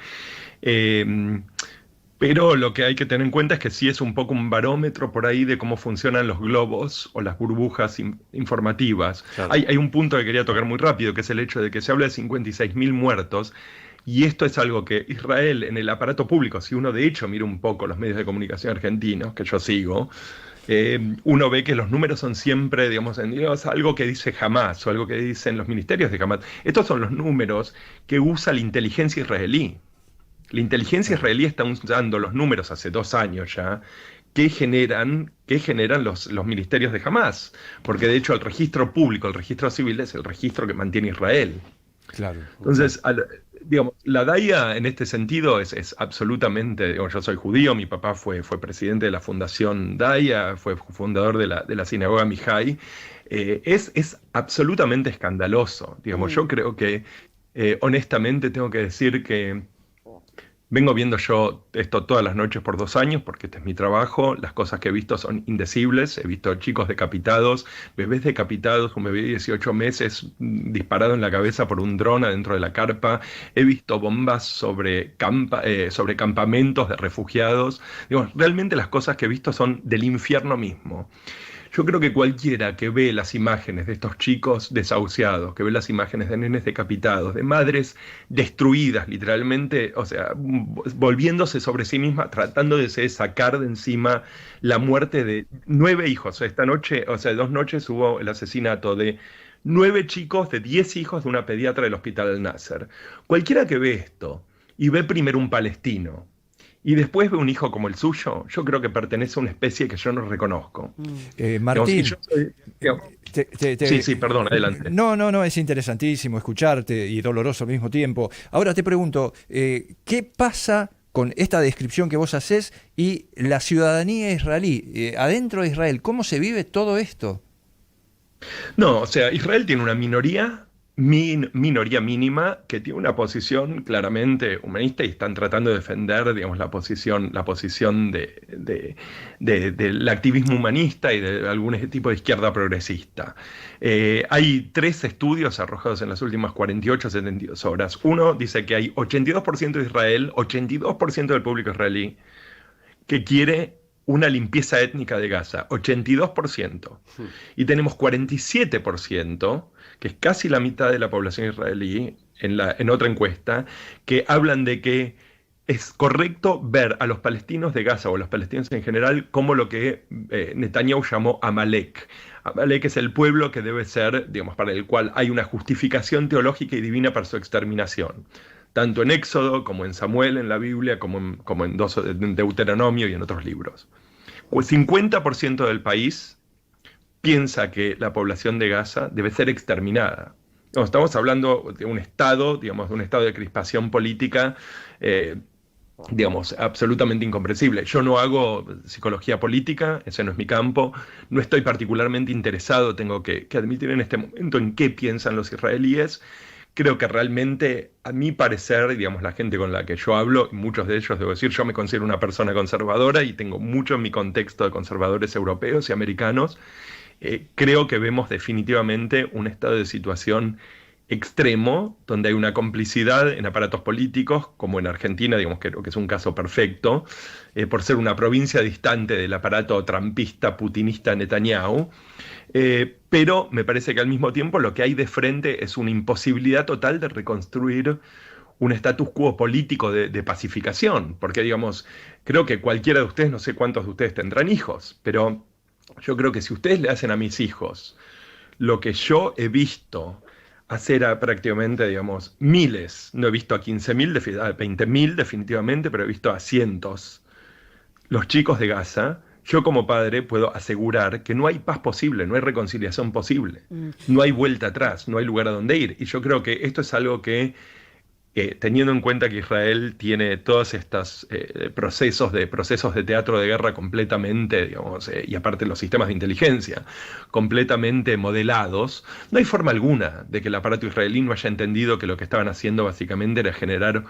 Pero lo que hay que tener en cuenta es que sí es un poco un barómetro por ahí de cómo funcionan los globos o las burbujas informativas. Claro. Hay un punto que quería tocar muy rápido, que es el hecho de que se habla de 56.000 muertos, y esto es algo que Israel en el aparato público, si uno de hecho mira un poco los medios de comunicación argentinos, que yo sigo, uno ve que los números son siempre, algo que dice Hamas o algo que dicen los ministerios de Hamas. Estos son los números que usa la inteligencia israelí. La inteligencia israelí está usando los números hace 2 años ya que generan los ministerios de Hamas, porque de hecho el registro público, el registro civil es el registro que mantiene Israel. Claro. Entonces, la DAIA en este sentido es absolutamente, yo soy judío, mi papá fue presidente de la fundación DAIA, fue fundador de la sinagoga Mihai, es absolutamente escandaloso. Yo creo que honestamente tengo que decir que vengo viendo yo esto todas las noches por 2 años, porque este es mi trabajo. Las cosas que he visto son indecibles. He visto chicos decapitados, bebés decapitados, un bebé de 18 meses disparado en la cabeza por un dron adentro de la carpa. He visto bombas sobre campamentos de refugiados. Realmente las cosas que he visto son del infierno mismo. Yo creo que cualquiera que ve las imágenes de estos chicos desahuciados, que ve las imágenes de nenes decapitados, de madres destruidas literalmente, volviéndose sobre sí misma, tratando de sacar de encima la muerte de 9 hijos. Esta noche, 2 noches hubo el asesinato de 9 chicos, de 10 hijos de una pediatra del Hospital Al-Nasser. Cualquiera que ve esto y ve primero un palestino, y después ve un hijo como el suyo, yo creo que pertenece a una especie que yo no reconozco. Martín, sí, perdón, adelante. No, es interesantísimo escucharte y doloroso al mismo tiempo. Ahora te pregunto, ¿qué pasa con esta descripción que vos hacés y la ciudadanía israelí? Adentro de Israel, ¿cómo se vive todo esto? No, o sea, Israel tiene una minoría mínima que tiene una posición claramente humanista y están tratando de defender, digamos, la posición del activismo humanista y de algún tipo de izquierda progresista. Hay 3 estudios arrojados en las últimas 48 a 72 horas. Uno dice que hay 82% de Israel, 82% del público israelí, que quiere una limpieza étnica de Gaza, 82%. Y tenemos 47%, que es casi la mitad de la población israelí, en otra encuesta, que hablan de que es correcto ver a los palestinos de Gaza o a los palestinos en general como lo que Netanyahu llamó Amalek. Amalek es el pueblo que debe ser, digamos, para el cual hay una justificación teológica y divina para su exterminación. Tanto en Éxodo, como en Samuel, en la Biblia, como en Deuteronomio y en otros libros. El 50% del país piensa que la población de Gaza debe ser exterminada. No, estamos hablando de un estado, digamos, de un estado de crispación política, digamos, absolutamente incomprensible. Yo no hago psicología política, ese no es mi campo, no estoy particularmente interesado, tengo que admitir en este momento, en qué piensan los israelíes. Creo que realmente, a mi parecer, digamos, la gente con la que yo hablo, muchos de ellos, debo decir, yo me considero una persona conservadora y tengo mucho en mi contexto de conservadores europeos y americanos, creo que vemos definitivamente un estado de situación extremo, donde hay una complicidad en aparatos políticos, como en Argentina, digamos, creo que es un caso perfecto, por ser una provincia distante del aparato trampista, putinista Netanyahu, pero me parece que al mismo tiempo lo que hay de frente es una imposibilidad total de reconstruir un status quo político de pacificación, porque, digamos, creo que cualquiera de ustedes, no sé cuántos de ustedes tendrán hijos, pero yo creo que si ustedes le hacen a mis hijos lo que yo he visto hacer a prácticamente, digamos, miles, no he visto a 15.000, a 20.000 definitivamente, pero he visto a cientos, los chicos de Gaza, yo como padre puedo asegurar que no hay paz posible, no hay reconciliación posible, no hay vuelta atrás, no hay lugar a donde ir. Y yo creo que esto es algo que, teniendo en cuenta que Israel tiene todos estos procesos de teatro de guerra completamente, digamos, y aparte los sistemas de inteligencia completamente modelados, no hay forma alguna de que el aparato israelí no haya entendido que lo que estaban haciendo básicamente era generar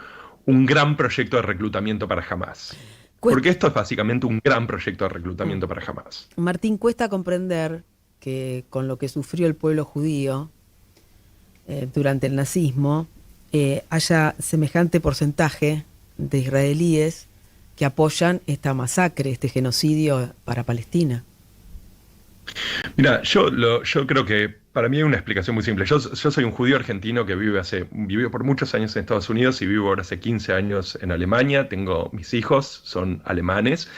un gran proyecto de reclutamiento para Hamás. Porque esto es básicamente un gran proyecto de reclutamiento para Hamás. Martín, cuesta comprender que con lo que sufrió el pueblo judío durante el nazismo, haya semejante porcentaje de israelíes que apoyan esta masacre, este genocidio para Palestina. Mira, yo creo que para mí hay una explicación muy simple. Yo soy un judío argentino que vivió por muchos años en Estados Unidos y vivo ahora hace 15 años en Alemania. Tengo mis hijos, son alemanes.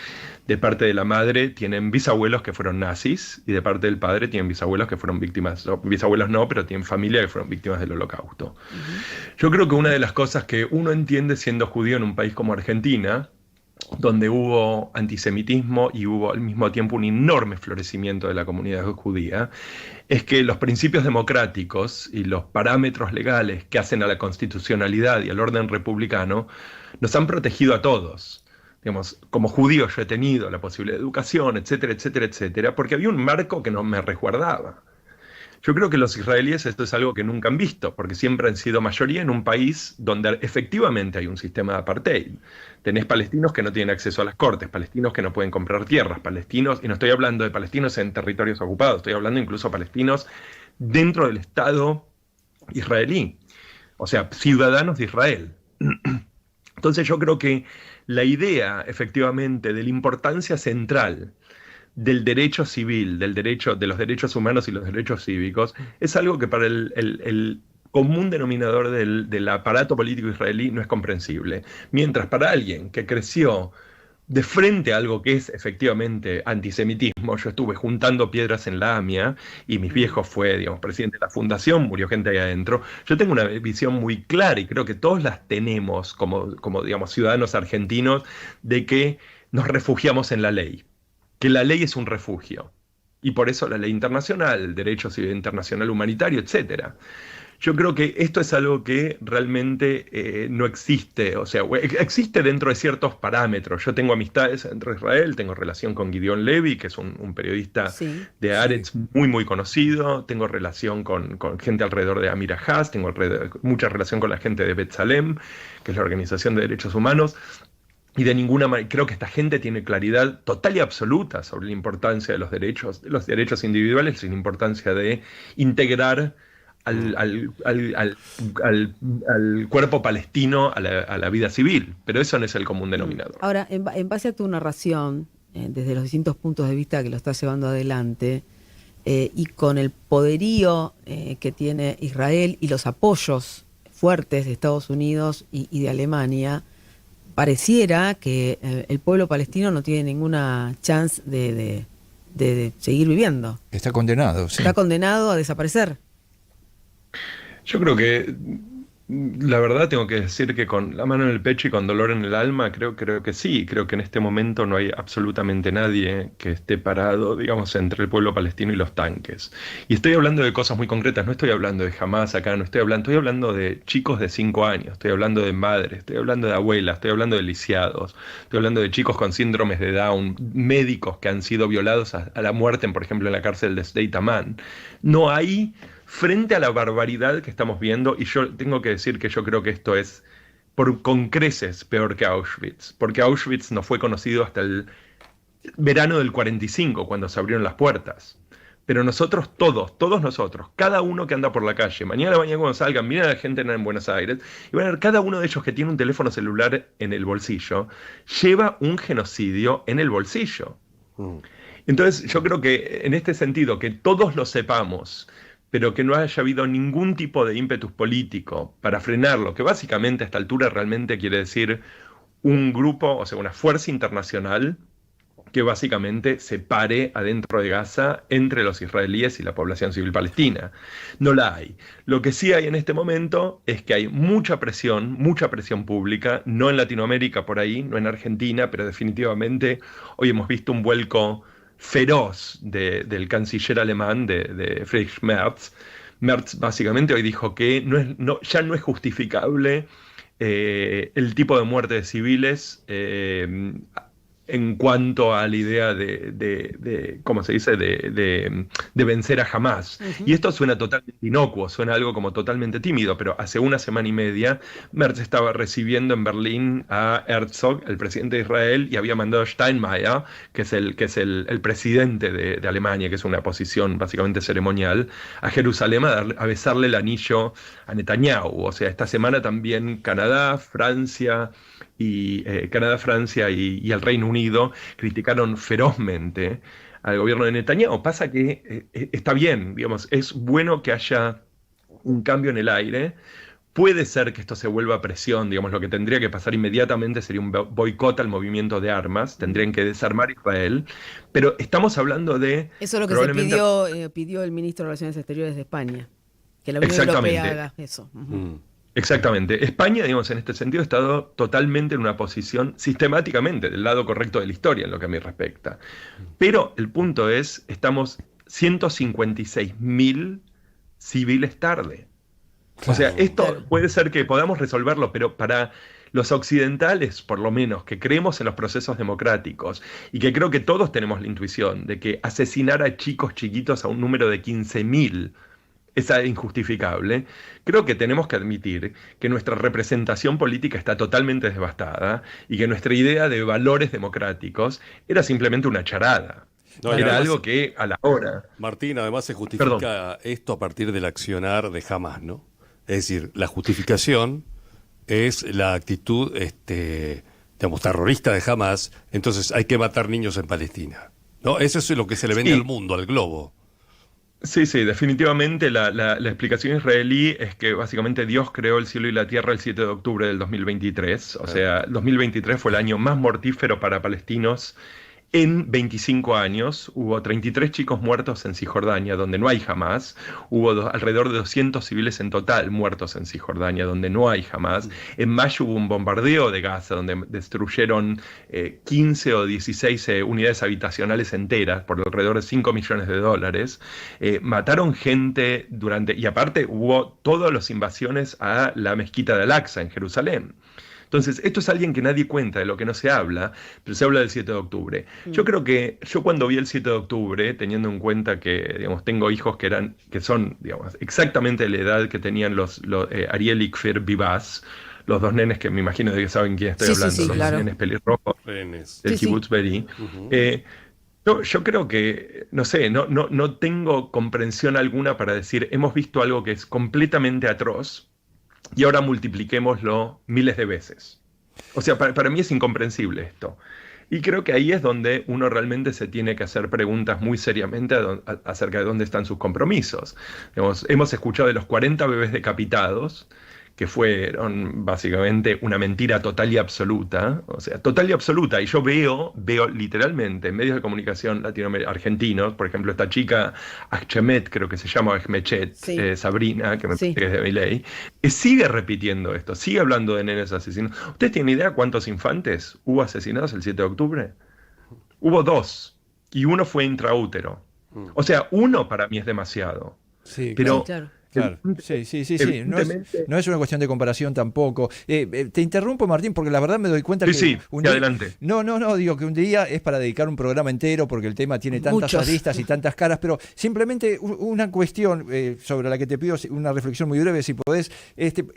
De parte de la madre tienen bisabuelos que fueron nazis y de parte del padre tienen bisabuelos que fueron víctimas, bisabuelos no, pero tienen familia que fueron víctimas del Holocausto. Yo creo que una de las cosas que uno entiende siendo judío en un país como Argentina, donde hubo antisemitismo y hubo al mismo tiempo un enorme florecimiento de la comunidad judía, es que los principios democráticos y los parámetros legales que hacen a la constitucionalidad y al orden republicano nos han protegido a todos. Digamos, como judío yo he tenido la posibilidad de educación, etcétera, etcétera, etcétera, porque había un marco que no me resguardaba. Yo creo que los israelíes esto es algo que nunca han visto, porque siempre han sido mayoría en un país donde efectivamente hay un sistema de apartheid. Tenés palestinos que no tienen acceso a las cortes, palestinos que no pueden comprar tierras, palestinos, y no estoy hablando de palestinos en territorios ocupados, estoy hablando incluso de palestinos dentro del Estado israelí, o sea, ciudadanos de Israel. Entonces yo creo que la idea, efectivamente, de la importancia central del derecho civil, de los derechos humanos y los derechos cívicos, es algo que para el común denominador del aparato político israelí no es comprensible. Mientras para alguien que creció de frente a algo que es efectivamente antisemitismo. Yo estuve juntando piedras en la AMIA y mis viejos fue, digamos, presidente de la fundación, murió gente ahí adentro. Yo tengo una visión muy clara y creo que todos las tenemos como digamos, ciudadanos argentinos, de que nos refugiamos en la ley, que la ley es un refugio. Y por eso la ley internacional, el derecho civil internacional humanitario, etcétera. Yo creo que esto es algo que realmente no existe, o sea, existe dentro de ciertos parámetros. Yo tengo amistades dentro de Israel, tengo relación con Gideon Levy, que es un periodista de Haaretz muy, muy conocido, tengo relación con gente alrededor de Amir Ahaz, tengo mucha relación con la gente de B'Tselem, que es la Organización de Derechos Humanos, y de ninguna manera, creo que esta gente tiene claridad total y absoluta sobre la importancia de los derechos individuales y la importancia de integrar al cuerpo palestino a la vida civil, pero eso no es el común denominador. Ahora, en base a tu narración, desde los distintos puntos de vista que lo estás llevando adelante, y con el poderío que tiene Israel y los apoyos fuertes de Estados Unidos y de Alemania, pareciera que el pueblo palestino no tiene ninguna chance de seguir viviendo. Está condenado. Sí. Está condenado a desaparecer. Yo creo que, la verdad, tengo que decir que con la mano en el pecho y con dolor en el alma, creo que sí. Creo que en este momento no hay absolutamente nadie que esté parado, digamos, entre el pueblo palestino y los tanques. Y estoy hablando de cosas muy concretas, no estoy hablando de Hamás acá, estoy hablando de chicos de 5 años, estoy hablando de madres, estoy hablando de abuelas, estoy hablando de lisiados, estoy hablando de chicos con síndromes de Down, médicos que han sido violados a la muerte, por ejemplo, en la cárcel de Sdei Tamán. No hay... Frente a la barbaridad que estamos viendo, y yo tengo que decir que yo creo que esto es con creces peor que Auschwitz, porque Auschwitz no fue conocido hasta el verano del 45, cuando se abrieron las puertas. Pero nosotros todos nosotros, cada uno que anda por la calle, mañana cuando salgan, miren a la gente en Buenos Aires, y van a ver cada uno de ellos que tiene un teléfono celular en el bolsillo, lleva un genocidio en el bolsillo. Entonces yo creo que en este sentido, que todos lo sepamos, pero que no haya habido ningún tipo de ímpetus político para frenarlo, que básicamente a esta altura realmente quiere decir un grupo, o sea, una fuerza internacional que básicamente se pare adentro de Gaza entre los israelíes y la población civil palestina. No la hay. Lo que sí hay en este momento es que hay mucha presión pública, no en Latinoamérica por ahí, no en Argentina, pero definitivamente hoy hemos visto un vuelco feroz del canciller alemán, de Friedrich Merz. Merz básicamente hoy dijo que ya no es justificable el tipo de muerte de civiles en cuanto a la idea de ¿cómo se dice?, de vencer a Hamás. Y esto suena totalmente inocuo, suena algo como totalmente tímido, pero hace una semana y media Merz estaba recibiendo en Berlín a Herzog, el presidente de Israel, y había mandado a Steinmeier, que es el presidente de Alemania, que es una posición básicamente ceremonial, a Jerusalén a besarle el anillo a Netanyahu. O sea, esta semana también Canadá, Francia y el Reino Unido criticaron ferozmente al gobierno de Netanyahu. Pasa que está bien, digamos, es bueno que haya un cambio en el aire. Puede ser que esto se vuelva presión, digamos, lo que tendría que pasar inmediatamente sería un boicot al movimiento de armas, tendrían que desarmar Israel, pero estamos hablando de... Eso es lo que pidió el ministro de Relaciones Exteriores de España, que la Unión Europea haga eso. Exactamente. España, digamos, en este sentido ha estado totalmente en una posición sistemáticamente del lado correcto de la historia en lo que a mí respecta. Pero el punto es, estamos 156.000 civiles tarde. O sea, esto puede ser que podamos resolverlo, pero para los occidentales, por lo menos, que creemos en los procesos democráticos y que creo que todos tenemos la intuición de que asesinar a chicos chiquitos a un número de 15.000 es injustificable, creo que tenemos que admitir que nuestra representación política está totalmente devastada y que nuestra idea de valores democráticos era simplemente una charada. No, era además, algo que a la hora... Martín, además se justifica esto a partir del accionar de Hamás, ¿no? Es decir, la justificación es la actitud digamos, terrorista de Hamás, entonces hay que matar niños en Palestina, ¿no? Eso es lo que se le vende al mundo, al globo. Sí, definitivamente la explicación israelí es que básicamente Dios creó el cielo y la tierra el 7 de octubre del 2023. O sea, 2023 fue el año más mortífero para palestinos en 25 años. Hubo 33 chicos muertos en Cisjordania, donde no hay Hamás. Hubo alrededor de 200 civiles en total muertos en Cisjordania, donde no hay Hamás. En mayo hubo un bombardeo de Gaza, donde destruyeron 15 o 16 unidades habitacionales enteras por alrededor de $5 millones. Mataron gente y aparte hubo todas las invasiones a la mezquita de Al-Aqsa en Jerusalén. Entonces, esto es alguien que nadie cuenta, de lo que no se habla, pero se habla del 7 de octubre. Yo creo que yo cuando vi el 7 de octubre, teniendo en cuenta que, digamos, tengo hijos que son, digamos, exactamente de la edad que tenían los Ariel y Kfir Vivaz, los dos nenes que me imagino de que saben quién estoy hablando, los dos nenes pelirrojos del Kibbutz Be'eri. Yo creo que, no sé, no tengo comprensión alguna para decir, hemos visto algo que es completamente atroz, y ahora multipliquémoslo miles de veces. O sea, para mí es incomprensible esto. Y creo que ahí es donde uno realmente se tiene que hacer preguntas muy seriamente acerca de dónde están sus compromisos. Digamos, hemos escuchado de los 40 bebés decapitados, que fueron básicamente una mentira total y absoluta, o sea, total y absoluta. Y yo veo literalmente en medios de comunicación argentinos, por ejemplo, esta chica Ahmed, creo que se llama Ahmechet, Sabrina, que me parece que es de Milei, sigue repitiendo esto, sigue hablando de nenes asesinos. ¿Usted tiene idea cuántos infantes hubo asesinados el 7 de octubre? Hubo 2, y uno fue intraútero. O sea, 1 para mí es demasiado. Sí, pero claro. Claro, sí. No es una cuestión de comparación tampoco. Te interrumpo, Martín, porque la verdad me doy cuenta que un día, adelante. No, digo que un día es para dedicar un programa entero porque el tema tiene tantas aristas y tantas caras, pero simplemente una cuestión sobre la que te pido una reflexión muy breve, si podés.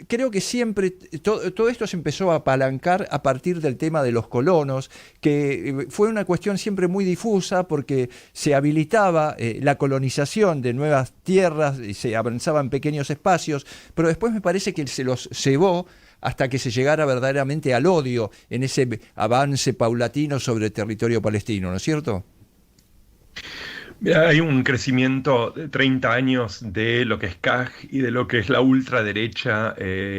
Creo que siempre todo esto se empezó a apalancar a partir del tema de los colonos, que fue una cuestión siempre muy difusa porque se habilitaba la colonización de nuevas tierras y se avanzaba en pequeños espacios, pero después me parece que se los cebó hasta que se llegara verdaderamente al odio en ese avance paulatino sobre el territorio palestino, ¿no es cierto? Mira, hay un crecimiento de 30 años de lo que es CAJ y de lo que es la ultraderecha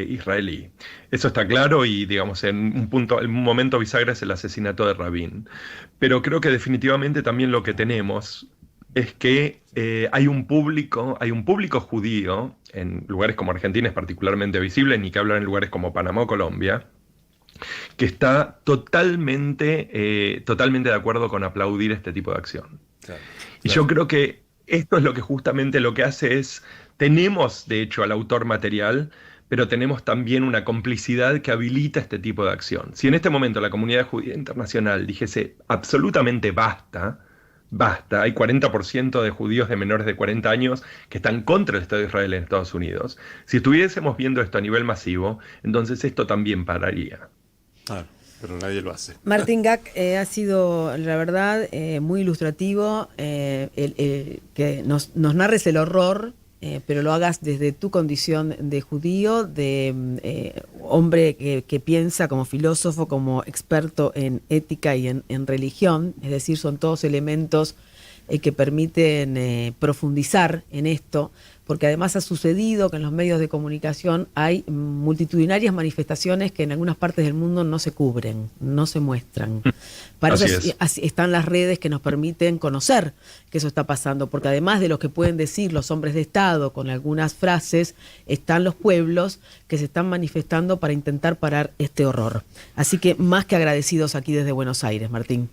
israelí. Eso está claro y, digamos, en un momento bisagra es el asesinato de Rabin. Pero creo que definitivamente también lo que tenemos es que hay un público judío, en lugares como Argentina es particularmente visible, ni que hablar en lugares como Panamá o Colombia, que está totalmente de acuerdo con aplaudir este tipo de acción. Claro. Y yo creo que esto es lo que justamente lo que hace es, tenemos de hecho al autor material, pero tenemos también una complicidad que habilita este tipo de acción. Si en este momento la comunidad judía internacional dijese absolutamente basta, hay 40% de judíos de menores de 40 años que están contra el Estado de Israel en Estados Unidos. Si estuviésemos viendo esto a nivel masivo, entonces esto también pararía. Claro, pero nadie lo hace. Martín Gack, ha sido, la verdad, muy ilustrativo que nos narres el horror, pero lo hagas desde tu condición de judío, de hombre que piensa como filósofo, como experto en ética y en religión, es decir, son todos elementos que permiten profundizar en esto, porque además ha sucedido que en los medios de comunicación hay multitudinarias manifestaciones que en algunas partes del mundo no se cubren, no se muestran. Para eso están las redes que nos permiten conocer que eso está pasando, porque además de lo que pueden decir los hombres de Estado con algunas frases, están los pueblos que se están manifestando para intentar parar este horror. Así que más que agradecidos aquí desde Buenos Aires, Martín.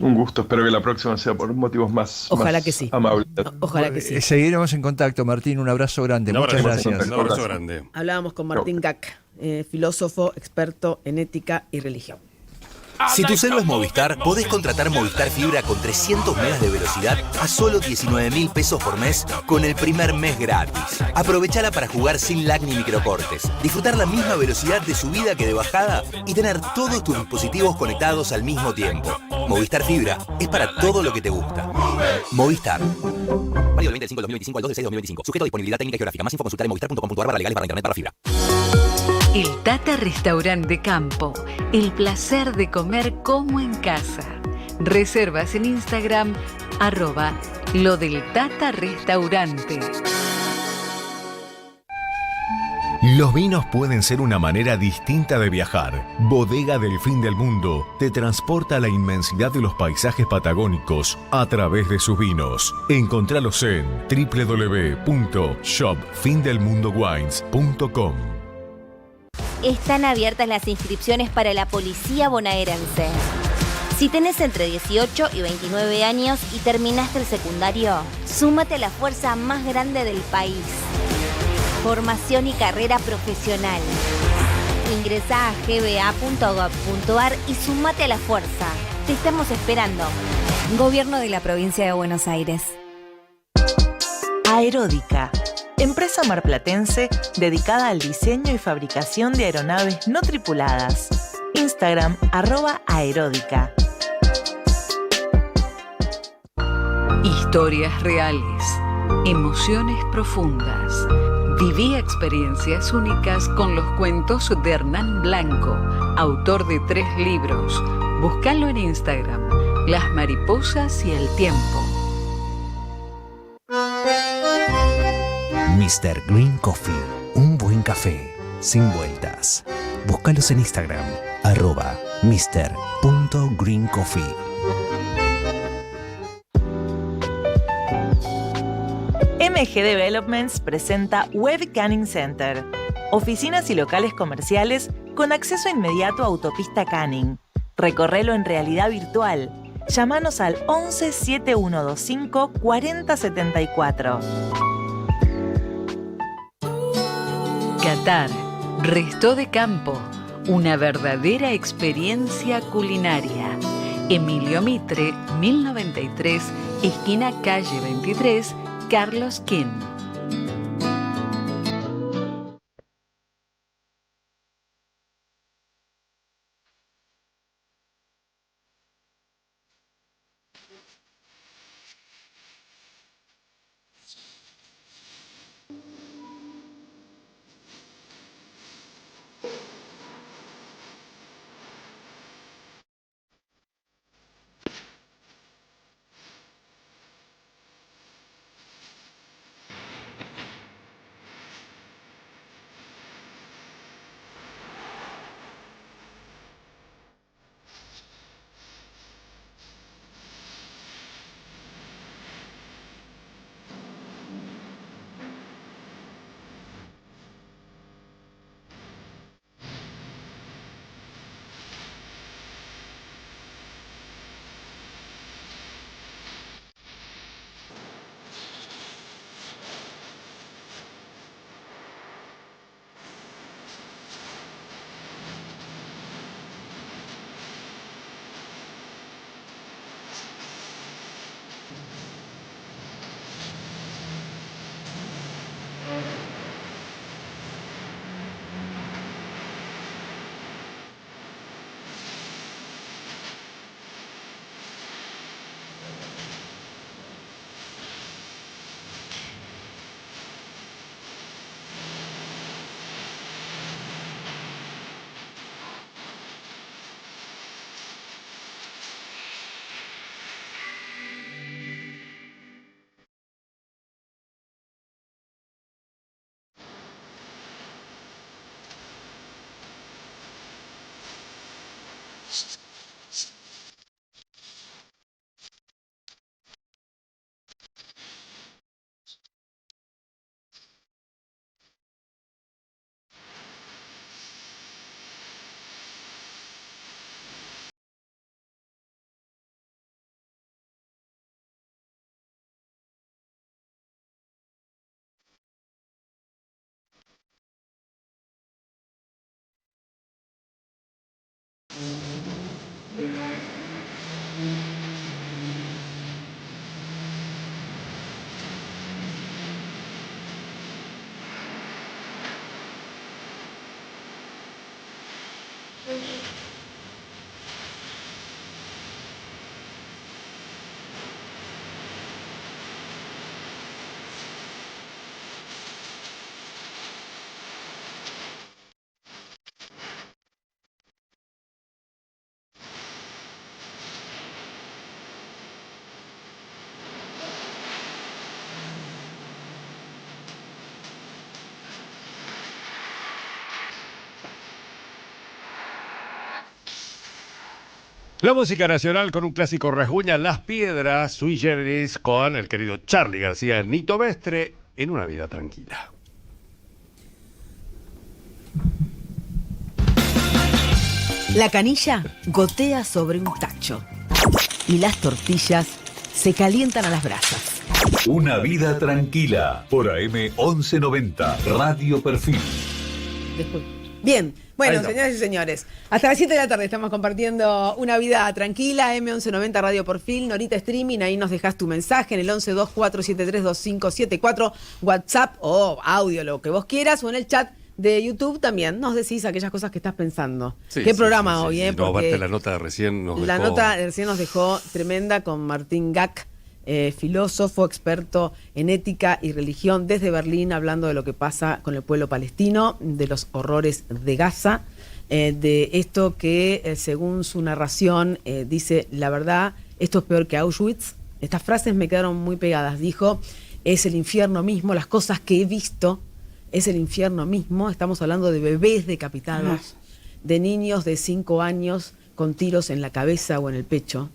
Un gusto, espero que la próxima sea por motivos más amables. Ojalá que sí. Seguiremos en contacto, Martín, un abrazo grande. Muchas gracias. Un abrazo grande. Hablábamos con Martín Gack, filósofo, experto en ética y religión. Si tu celu es Movistar, podés contratar Movistar Fibra con 300 megas de velocidad a solo 19.000 pesos por mes con el primer mes gratis. Aprovechala para jugar sin lag ni microcortes, disfrutar la misma velocidad de subida que de bajada y tener todos tus dispositivos conectados al mismo tiempo. Movistar Fibra es para todo lo que te gusta. Movistar. Válido del 20 del 5 al 2025 al 2 del 6 de 2025. Sujeto a disponibilidad técnica y geográfica. Más info consultar en movistar.com.ar/legales/internet/fibra. El Tata Restaurant de Campo. El placer de comer como en casa. Reservas en Instagram @lo del Tata Restaurante. Los vinos pueden ser una manera distinta de viajar. Bodega del Fin del Mundo te transporta a la inmensidad de los paisajes patagónicos a través de sus vinos. Encontralos en www.shopfindelmundowines.com. Están abiertas las inscripciones para la Policía Bonaerense. Si tenés entre 18 y 29 años y terminaste el secundario, súmate a la fuerza más grande del país. Formación y carrera profesional. Ingresa a gba.gov.ar y sumate a la fuerza. Te estamos esperando. Gobierno de la Provincia de Buenos Aires. Aeródica, empresa marplatense dedicada al diseño y fabricación de aeronaves no tripuladas. Instagram @aeródica. Historias reales, emociones profundas. Viví experiencias únicas con los cuentos de Hernán Blanco, autor de 3 libros. Búscalo en Instagram, Las mariposas y el tiempo. Mr. Green Coffee, un buen café, sin vueltas. Búscalos en Instagram, @mr.greencoffee. MG Developments presenta Web Canning Center. Oficinas y locales comerciales con acceso inmediato a Autopista Canning. Recorrelo en realidad virtual. Llámanos al 11 7125 4074. Qatar, Resto de Campo, una verdadera experiencia culinaria. Emilio Mitre, 1093, esquina calle 23, Carlos Quinn. La música nacional con un clásico rasguña Las Piedras, Sui Generis, con el querido Charly García, Nito Mestre, en Una vida tranquila. La canilla gotea sobre un tacho y las tortillas se calientan a las brasas. Una vida tranquila por AM 1190 Radio Perfil. Bien, bueno, Ahí está. señoras y señores, hasta las 7 de la tarde estamos compartiendo Una vida tranquila, M1190 Radio Perfil, Norita Streaming, ahí nos dejas tu mensaje en el 1124732574, WhatsApp o audio, lo que vos quieras, o en el chat de YouTube también nos decís aquellas cosas que estás pensando. Sí, Qué sí, programa sí, sí, hoy, sí. ¿eh? No, Porque aparte la nota de recién nos la dejó... nota recién nos dejó tremenda con Martín Gack, filósofo, experto en ética y religión desde Berlín, hablando de lo que pasa con el pueblo palestino, de los horrores de Gaza, de esto que, según su narración, dice, la verdad, esto es peor que Auschwitz. Estas frases me quedaron muy pegadas. Dijo, es el infierno mismo, las cosas que he visto, es el infierno mismo. Estamos hablando de bebés decapitados, de niños de 5 años con tiros en la cabeza o en el pecho.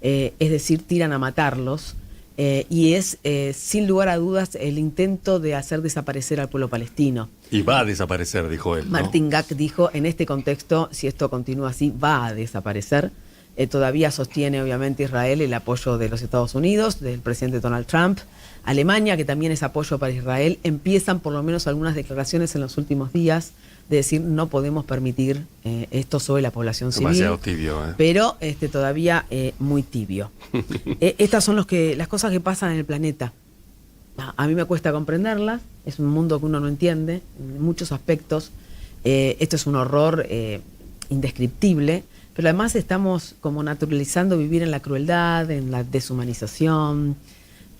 Es decir, tiran a matarlos, y es, sin lugar a dudas, el intento de hacer desaparecer al pueblo palestino. Y va a desaparecer, dijo él, ¿no? Martin Gack dijo, en este contexto, si esto continúa así, va a desaparecer. Todavía sostiene, obviamente, Israel el apoyo de los Estados Unidos, del presidente Donald Trump. Alemania, que también es apoyo para Israel, empiezan por lo menos algunas declaraciones en los últimos días de decir no podemos permitir esto sobre la población civil. Demasiado tibio, ¿eh? Pero todavía muy tibio. Estas son las cosas que pasan en el planeta. A mí me cuesta comprenderlas, es un mundo que uno no entiende en muchos aspectos. Esto es un horror indescriptible, pero además estamos como naturalizando vivir en la crueldad, en la deshumanización,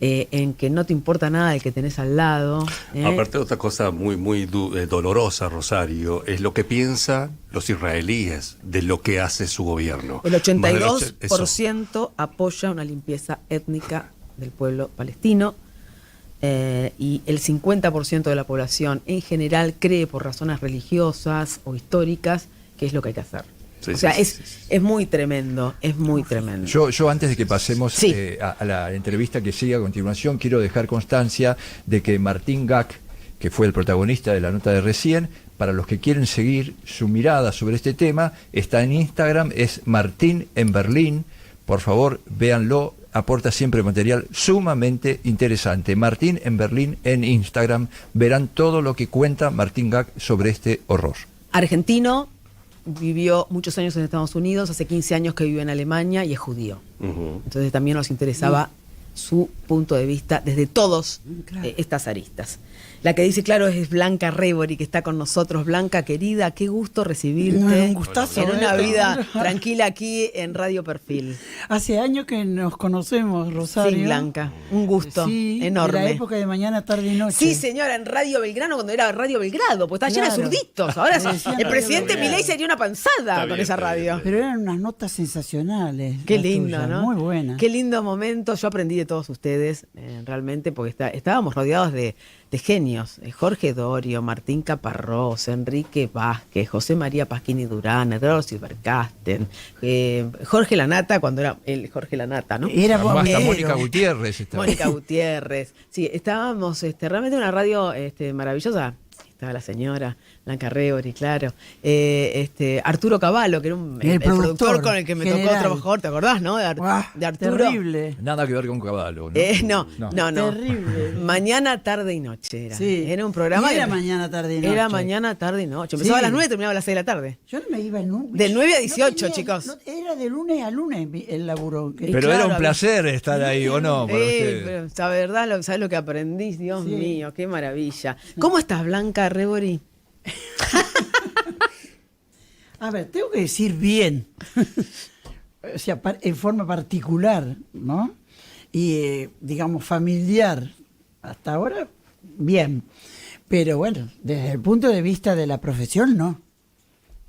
en que no te importa nada del que tenés al lado. Aparte de otra cosa muy dolorosa, Rosario, es lo que piensan los israelíes de lo que hace su gobierno. El 82% apoya una limpieza étnica del pueblo palestino, y el 50% de la población en general cree por razones religiosas o históricas que es lo que hay que hacer. Sí, o sea, sí, es muy tremendo, es muy tremendo. Yo antes de que pasemos a la entrevista que sigue a continuación, quiero dejar constancia de que Martín Gack, que fue el protagonista de la nota de recién, para los que quieren seguir su mirada sobre este tema, está en Instagram, es Martín en Berlín, por favor véanlo, aporta siempre material sumamente interesante. Martín en Berlín en Instagram, verán todo lo que cuenta Martín Gack sobre este horror. Argentino, vivió muchos años en Estados Unidos, hace 15 años que vive en Alemania y es judío. Entonces también nos interesaba su punto de vista desde todas estas aristas. La que dice, claro, es Blanca Rebori, que está con nosotros. Blanca, querida, qué gusto recibirte. Un gustazo. En Una vida tranquila aquí en Radio Perfil. Hace años que nos conocemos, Rosario. Sí, Blanca, un gusto enorme. De la época de Mañana, Tarde y Noche. Sí, señora, en Radio Belgrano, cuando era Radio Belgrado, pues está llena de zurditos. Ahora el presidente Milei sería una panzada con esa radio. Pero eran unas notas sensacionales. Qué lindo, tuyas, ¿no? Muy buenas. Qué lindo momento. Yo aprendí de todos ustedes, realmente, porque estábamos rodeados de genios. Jorge Dorio, Martín Caparrós, Enrique Vázquez, José María Pasquini Durán, Eduardo Silvercasten, Jorge Lanata, cuando era el Jorge Lanata, ¿no? Era Mónica Gutiérrez. Mónica Gutiérrez. Sí, estábamos realmente en una radio maravillosa. Estaba la señora Blanca Rebori, claro. Arturo Cavallo, que era el productor con el que me tocó trabajar, ¿te acordás, no? De Arturo. Terrible. Nada que ver con Cavallo, ¿no? No. Terrible. Mañana, tarde y noche era. Sí. Era un programa. Era Mañana, Tarde y Noche. Era Mañana, tarde y noche. Empezaba a las 9 y terminaba a las 6 de la tarde. Yo no me iba en un... De 9 a 18, chicos. Era de lunes a lunes el laburo. Pero claro, era un placer estar ahí, ¿o no? Pero, la verdad, ¿sabes lo que aprendí? Dios mío, qué maravilla. ¿Cómo estás, Blanca Rebori? A ver, tengo que decir bien, o sea, en forma particular, ¿no? Y, digamos, familiar, hasta ahora, bien. Pero bueno, desde el punto de vista de la profesión, no.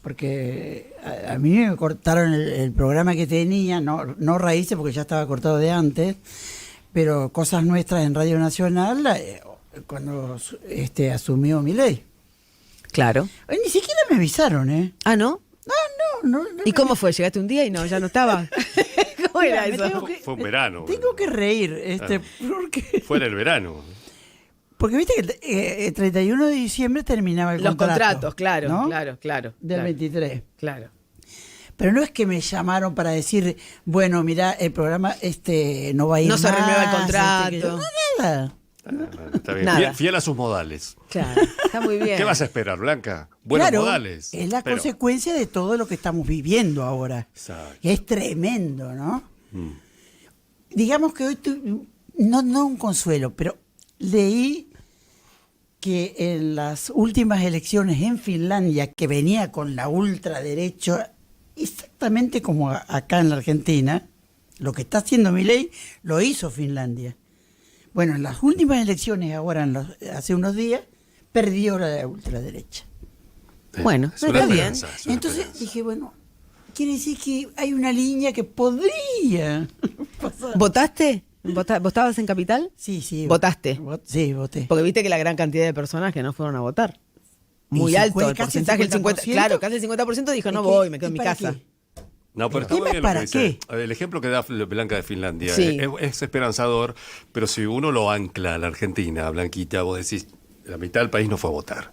Porque a mí me cortaron el programa que tenía, no Raíces, porque ya estaba cortado de antes, pero Cosas Nuestras en Radio Nacional, cuando asumió Milei. Claro. Ni siquiera me avisaron, ¿eh? ¿Ah, no? no. ¿Y cómo fue? ¿Llegaste un día y no, ya no estaba? ¿Cómo era Mira, eso? Fue un verano. Tengo que reír, porque... Fue en el verano. Porque viste que el 31 de diciembre terminaba el Los contrato. contratos, claro, ¿no? claro. Del 23. Claro. Pero no es que me llamaron para decir, bueno, mira, el programa no va a ir No más. se renueva el contrato. No, nada. Está bien. Nada. Fiel a sus modales. Claro, está muy bien. ¿Qué vas a esperar, Blanca? Buenos Claro, modales. es la Pero- consecuencia de todo lo que estamos viviendo ahora. Exacto. Y es tremendo, ¿no? Mm. Digamos que hoy, no un consuelo, pero leí que en las últimas elecciones en Finlandia, que venía con la ultraderecha, exactamente como acá en la Argentina, lo que está haciendo Milei lo hizo Finlandia. Bueno, en las últimas elecciones, ahora hace unos días, perdió la ultraderecha. Bueno, Es una está bien. esperanza, es una Entonces esperanza. dije, bueno, quiere decir que hay una línea que podría pasar. ¿Votaste? ¿Vos estabas en Capital? Sí. ¿Votaste? Sí, voté. Porque viste que la gran cantidad de personas que no fueron a votar. Muy Y alto, el casi el porcentaje, el 50%. 50%. Claro, casi el 50% dijo, no ¿Y qué? voy, me quedo en ¿Y mi para casa. qué? No, pero está ¿Qué muy más bien lo para que dice. qué? El ejemplo que da Blanca de Finlandia Sí. es esperanzador, pero si uno lo ancla a la Argentina, Blanquita, vos decís, la mitad del país no fue a votar.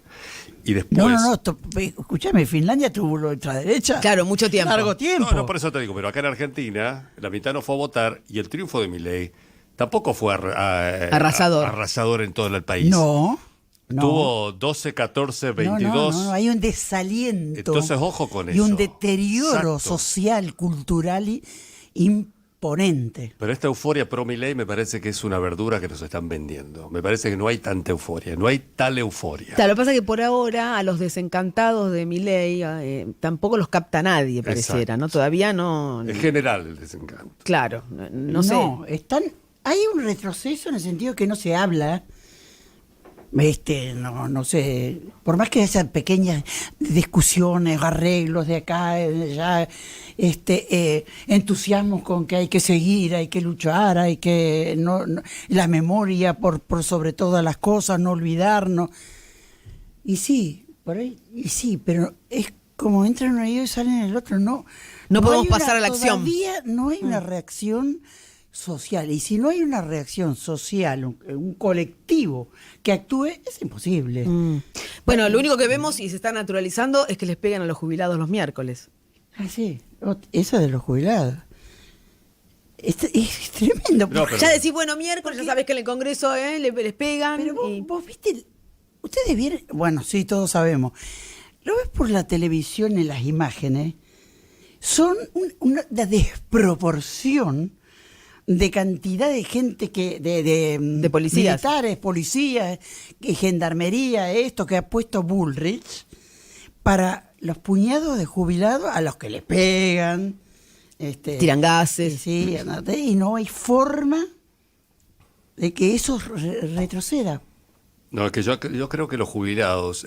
Y después... No, escúchame, Finlandia tuvo la ultraderecha. Claro, mucho tiempo. Largo tiempo. No, por eso te digo, pero acá en Argentina la mitad no fue a votar y el triunfo de Milei tampoco fue arrasador en todo el país. No. Tuvo 12, 14, 22. No, hay un desaliento. Entonces, ojo con y eso. un deterioro Exacto. social, cultural imponente. Pero esta euforia pro Milei me parece que es una verdura que nos están vendiendo. Me parece que no hay tanta euforia, no hay tal euforia. Claro, lo que pasa es que por ahora a los desencantados de Milei tampoco los capta nadie, pareciera, Exacto. ¿no? Todavía no... Es general el desencanto. Claro, no sé. Hay un retroceso en el sentido que no se habla. No sé, por más que esas pequeñas discusiones, arreglos de acá, de allá, entusiasmos con que hay que seguir, hay que luchar, hay que la memoria por sobre todas las cosas, no olvidarnos. Y sí, por ahí, pero es como entran en ello y salen en el otro, no podemos hay pasar a la acción. Todavía no hay una reacción social, y si no hay una reacción social, un colectivo que actúe, es imposible. Bueno, lo único que vemos y se está naturalizando es que les pegan a los jubilados los miércoles. Ah, sí, eso de los jubilados. Es tremendo. No, pero- Ya decís, bueno, miércoles, ya sabés que en el Congreso les pegan. Pero vos viste, ustedes vieron, bueno, sí, todos sabemos. Lo ves por la televisión en las imágenes, son una desproporción de cantidad de gente de policías. militares, policías, gendarmería, esto que ha puesto Bullrich para los puñados de jubilados a los que les pegan, tiran gases. sí, y no hay forma de que eso retroceda. No, es que yo creo que los jubilados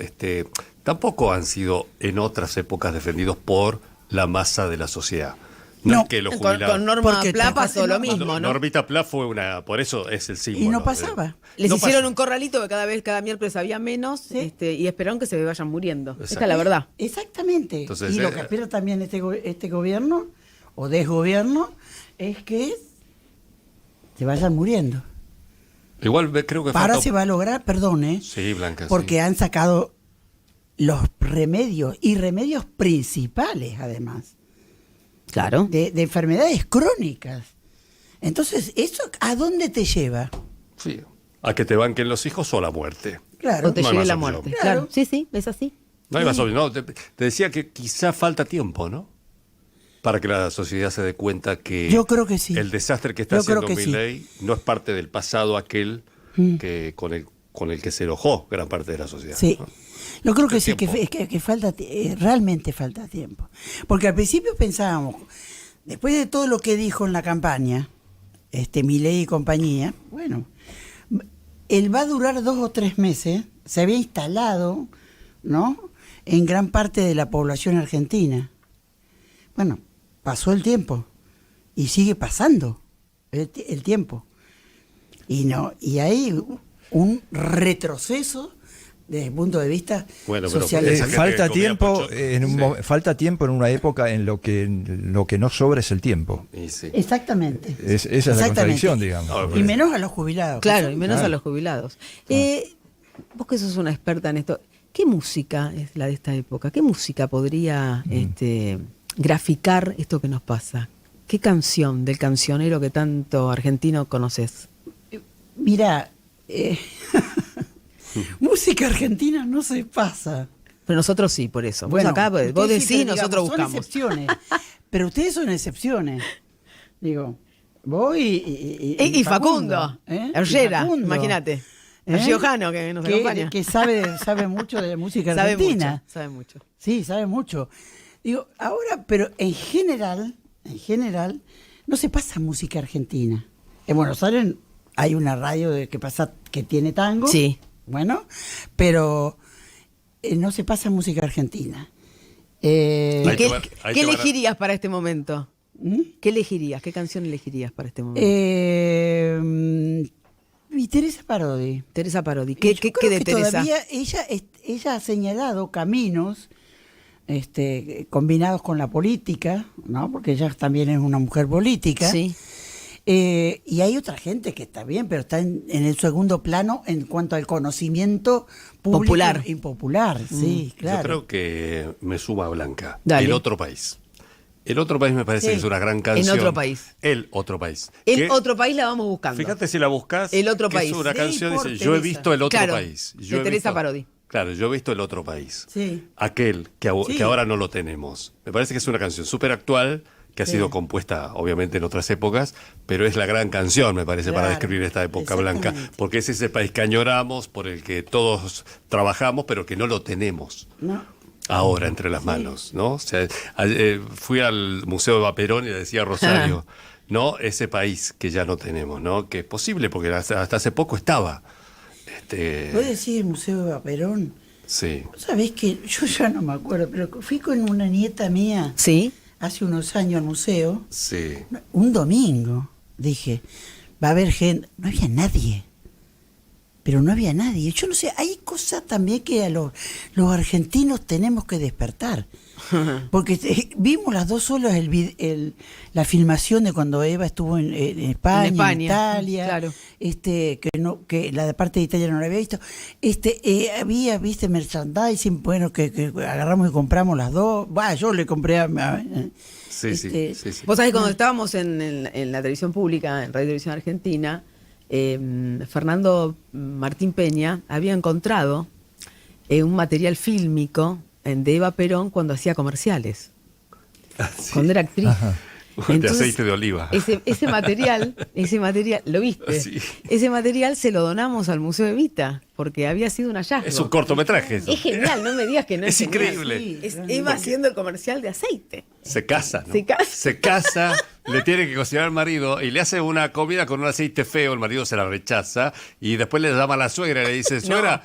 tampoco han sido en otras épocas defendidos por la masa de la sociedad. No es que los jubilados... Con Norma Porque Pla capaz pasó que lo no- mismo, ¿no? Normita Pla fue por eso es el símbolo. Y no pasaba. Les No hicieron pasa. un corralito que cada miércoles había menos Sí. y esperaron que se vayan muriendo. Exacto. Esta es la verdad. Exactamente. Entonces, y lo que espera también este gobierno o desgobierno es que se vayan muriendo. Igual creo que Ahora falta... se va a lograr, perdón, Sí, Blanca, porque sí. han sacado los remedios y remedios principales además. Claro. De enfermedades crónicas. Entonces, ¿eso a dónde te lleva? Sí. A que te banquen los hijos o a la muerte. Claro. O te No hay lleve más la opción. muerte. Claro. Claro. Sí, es así. No hay más opción. No, te decía que quizá falta tiempo, ¿no? Para que la sociedad se dé cuenta que Yo creo que sí. el desastre que está Yo creo haciendo que sí. Milei no es parte del pasado aquel que con el que se enojó gran parte de la sociedad. Sí. ¿no? Yo creo que El sí, que falta, realmente falta tiempo. Porque al principio pensábamos, después de todo lo que dijo en la campaña, Milei y compañía, bueno, él va a durar 2 o 3 meses, se había instalado, ¿no?, en gran parte de la población argentina. Bueno, pasó el tiempo y sigue pasando el tiempo. Y hay un retroceso desde el punto de vista Bueno, pero social. esa gente falta que comía tiempo pocho- falta tiempo en una época en lo que no sobra es el tiempo. Y sí. Exactamente. Esa es la contradicción, digamos. Y menos a los jubilados. Claro, y menos Claro. a los jubilados. Vos que sos una experta en esto, ¿qué música es la de esta época? ¿Qué música podría graficar esto que nos pasa? ¿Qué canción del cancionero que tanto argentino conoces? Mira, música argentina no se pasa. Pero nosotros sí, por eso. Bueno, vos acá, vos ustedes decís, sí, pero nosotros digamos, buscamos. Son excepciones. Pero ustedes son excepciones. Digo, vos y Facundo, ¿eh? Herrera, Y Facundo, imagínate. ¿eh? El Giojano que nos acompaña. Que sabe mucho de música Sabe argentina. mucho, sabe mucho. Sí, sabe mucho. Digo, ahora, pero en general, no se pasa música argentina. En Buenos Aires hay una radio que tiene tango. Sí. Bueno, pero no se pasa música argentina. ¿Y Ahí qué, te va- ahí qué te va- elegirías para este momento? ¿Qué elegirías? ¿Qué canción elegirías para este momento? Y Teresa Parodi. Teresa Parodi. ¿Qué Yo creo de que Teresa? Todavía ella ha señalado caminos combinados con la política, ¿no? Porque ella también es una mujer política. Sí. Y hay otra gente que está bien, pero está en el segundo plano en cuanto al conocimiento público Popular. y popular. Sí, claro. Yo creo que me suma Blanca. Dale. El otro país. El otro país me parece Sí. que es una gran canción. En otro país. El otro país. El Que, otro país la vamos buscando. fíjate si la buscas. El otro que país. Es una Sí, canción, por dice, yo he Teresa. visto el otro Claro, país. de Yo he Teresa visto- Parodi. Claro, yo he visto el otro país. Sí. Aquel Sí. que ahora no lo tenemos. Me parece que es una canción súper actual, que ha Sí. sido compuesta obviamente en otras épocas, pero es la gran canción, me parece, para Claro, describir esta época blanca, exactamente. porque es ese país que añoramos, por el que todos trabajamos, pero que no lo tenemos ¿No? ahora entre las manos, ¿no? O sea, fui al Museo de Vaperón y le decía a Rosario, ¿no? Ese país que ya no tenemos, ¿no? Que es posible, porque hasta hace poco estaba. ¿Vos decís el Museo de Vaperón? Sí. ¿Sabés que yo ya no me acuerdo, pero fui con una nieta mía Sí. hace unos años al museo, Sí. un domingo, dije, va a haber gente, no había nadie, pero no había nadie. Yo no sé, hay cosas también que a los argentinos tenemos que despertar. Porque vimos las 2 horas la filmación de cuando Eva estuvo en España, en Italia, claro. Que la de parte de Italia no la había visto. Había, viste, merchandising, bueno, que agarramos y compramos las 2. Yo le compré Sí, sí, sí. Vos sabés, cuando estábamos en la televisión pública, en Radio Televisión Argentina, Fernando Martín Peña había encontrado un material fílmico de Eva Perón cuando hacía comerciales, cuando era actriz. Ajá. De Entonces, aceite de oliva. Ese material, ¿lo viste? Sí. Ese material se lo donamos al Museo Evita, porque había sido un hallazgo. Es un cortometraje. eso. Es genial, no me digas que no es Es genial. increíble. Sí, es Eva haciendo el comercial de aceite. Se casa, ¿no? Se casa. Se casa, le tiene que cocinar al marido y le hace una comida con un aceite feo, el marido se la rechaza y después le llama a la suegra y le dice, suegra,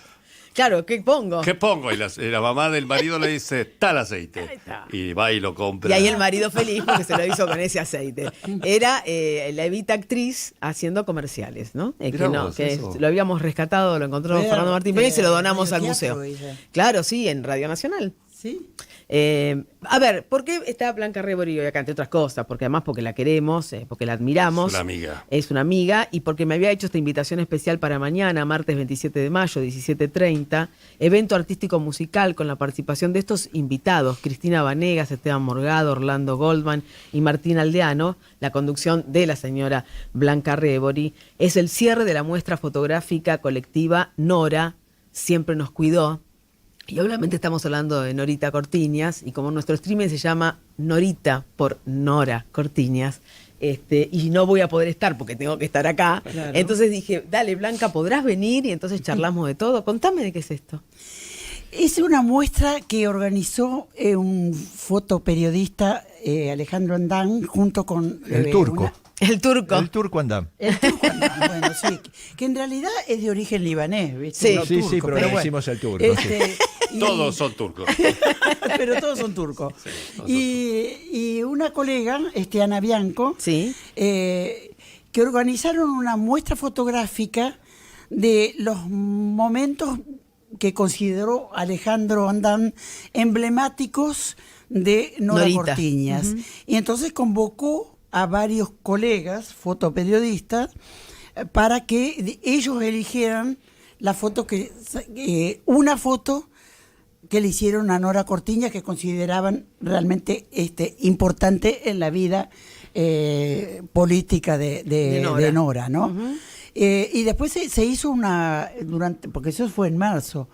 Claro, ¿qué pongo? ¿qué pongo? Y la mamá del marido le dice, tal aceite. Y va y lo compra. Y ahí el marido feliz porque se lo hizo con ese aceite. Era la Evita actriz haciendo comerciales, ¿no? Mirá vos, que eso. lo habíamos rescatado, lo encontró Pero, Fernando Martín Peña y se lo donamos al radioteatro, museo. ella. Claro, sí, en Radio Nacional. Sí. A ver, ¿por qué está Blanca Rebori hoy acá? Entre otras cosas, porque además porque la queremos, porque la admiramos. Es una amiga. Es una amiga y porque me había hecho esta invitación especial para mañana, martes 27 de mayo, 17:30, evento artístico musical con la participación de estos invitados, Cristina Vanegas, Esteban Morgado, Orlando Goldman y Martín Aldeano, la conducción de la señora Blanca Rebori. Es el cierre de la muestra fotográfica colectiva Nora, Siempre nos cuidó. Y obviamente estamos hablando de Norita Cortiñas, y como nuestro streaming se llama Norita por Nora Cortiñas, y no voy a poder estar porque tengo que estar acá, Claro. entonces dije, dale Blanca, ¿podrás venir? Y entonces charlamos de todo. Contame de qué es esto. Es una muestra que organizó un fotoperiodista, Alejandro Andán, junto con... El turco. El turco. El turco anda. El turco Andán, bueno, sí, que en realidad es de origen libanés, ¿viste? Sí. No Sí, turco, sí, pero le bueno. decimos el turco. Y- Todos son turcos. pero todos son turcos. Sí, todos son Y una colega, Ana Bianco, Sí. que organizaron una muestra fotográfica de los momentos que consideró Alejandro Andam emblemáticos de Nora Norita. Cortiñas. Y entonces convocó a varios colegas fotoperiodistas para que ellos eligieran la foto una foto que le hicieron a Nora Cortiñas, que consideraban realmente importante en la vida política de Nora, ¿no? Y después se hizo porque eso fue en marzo,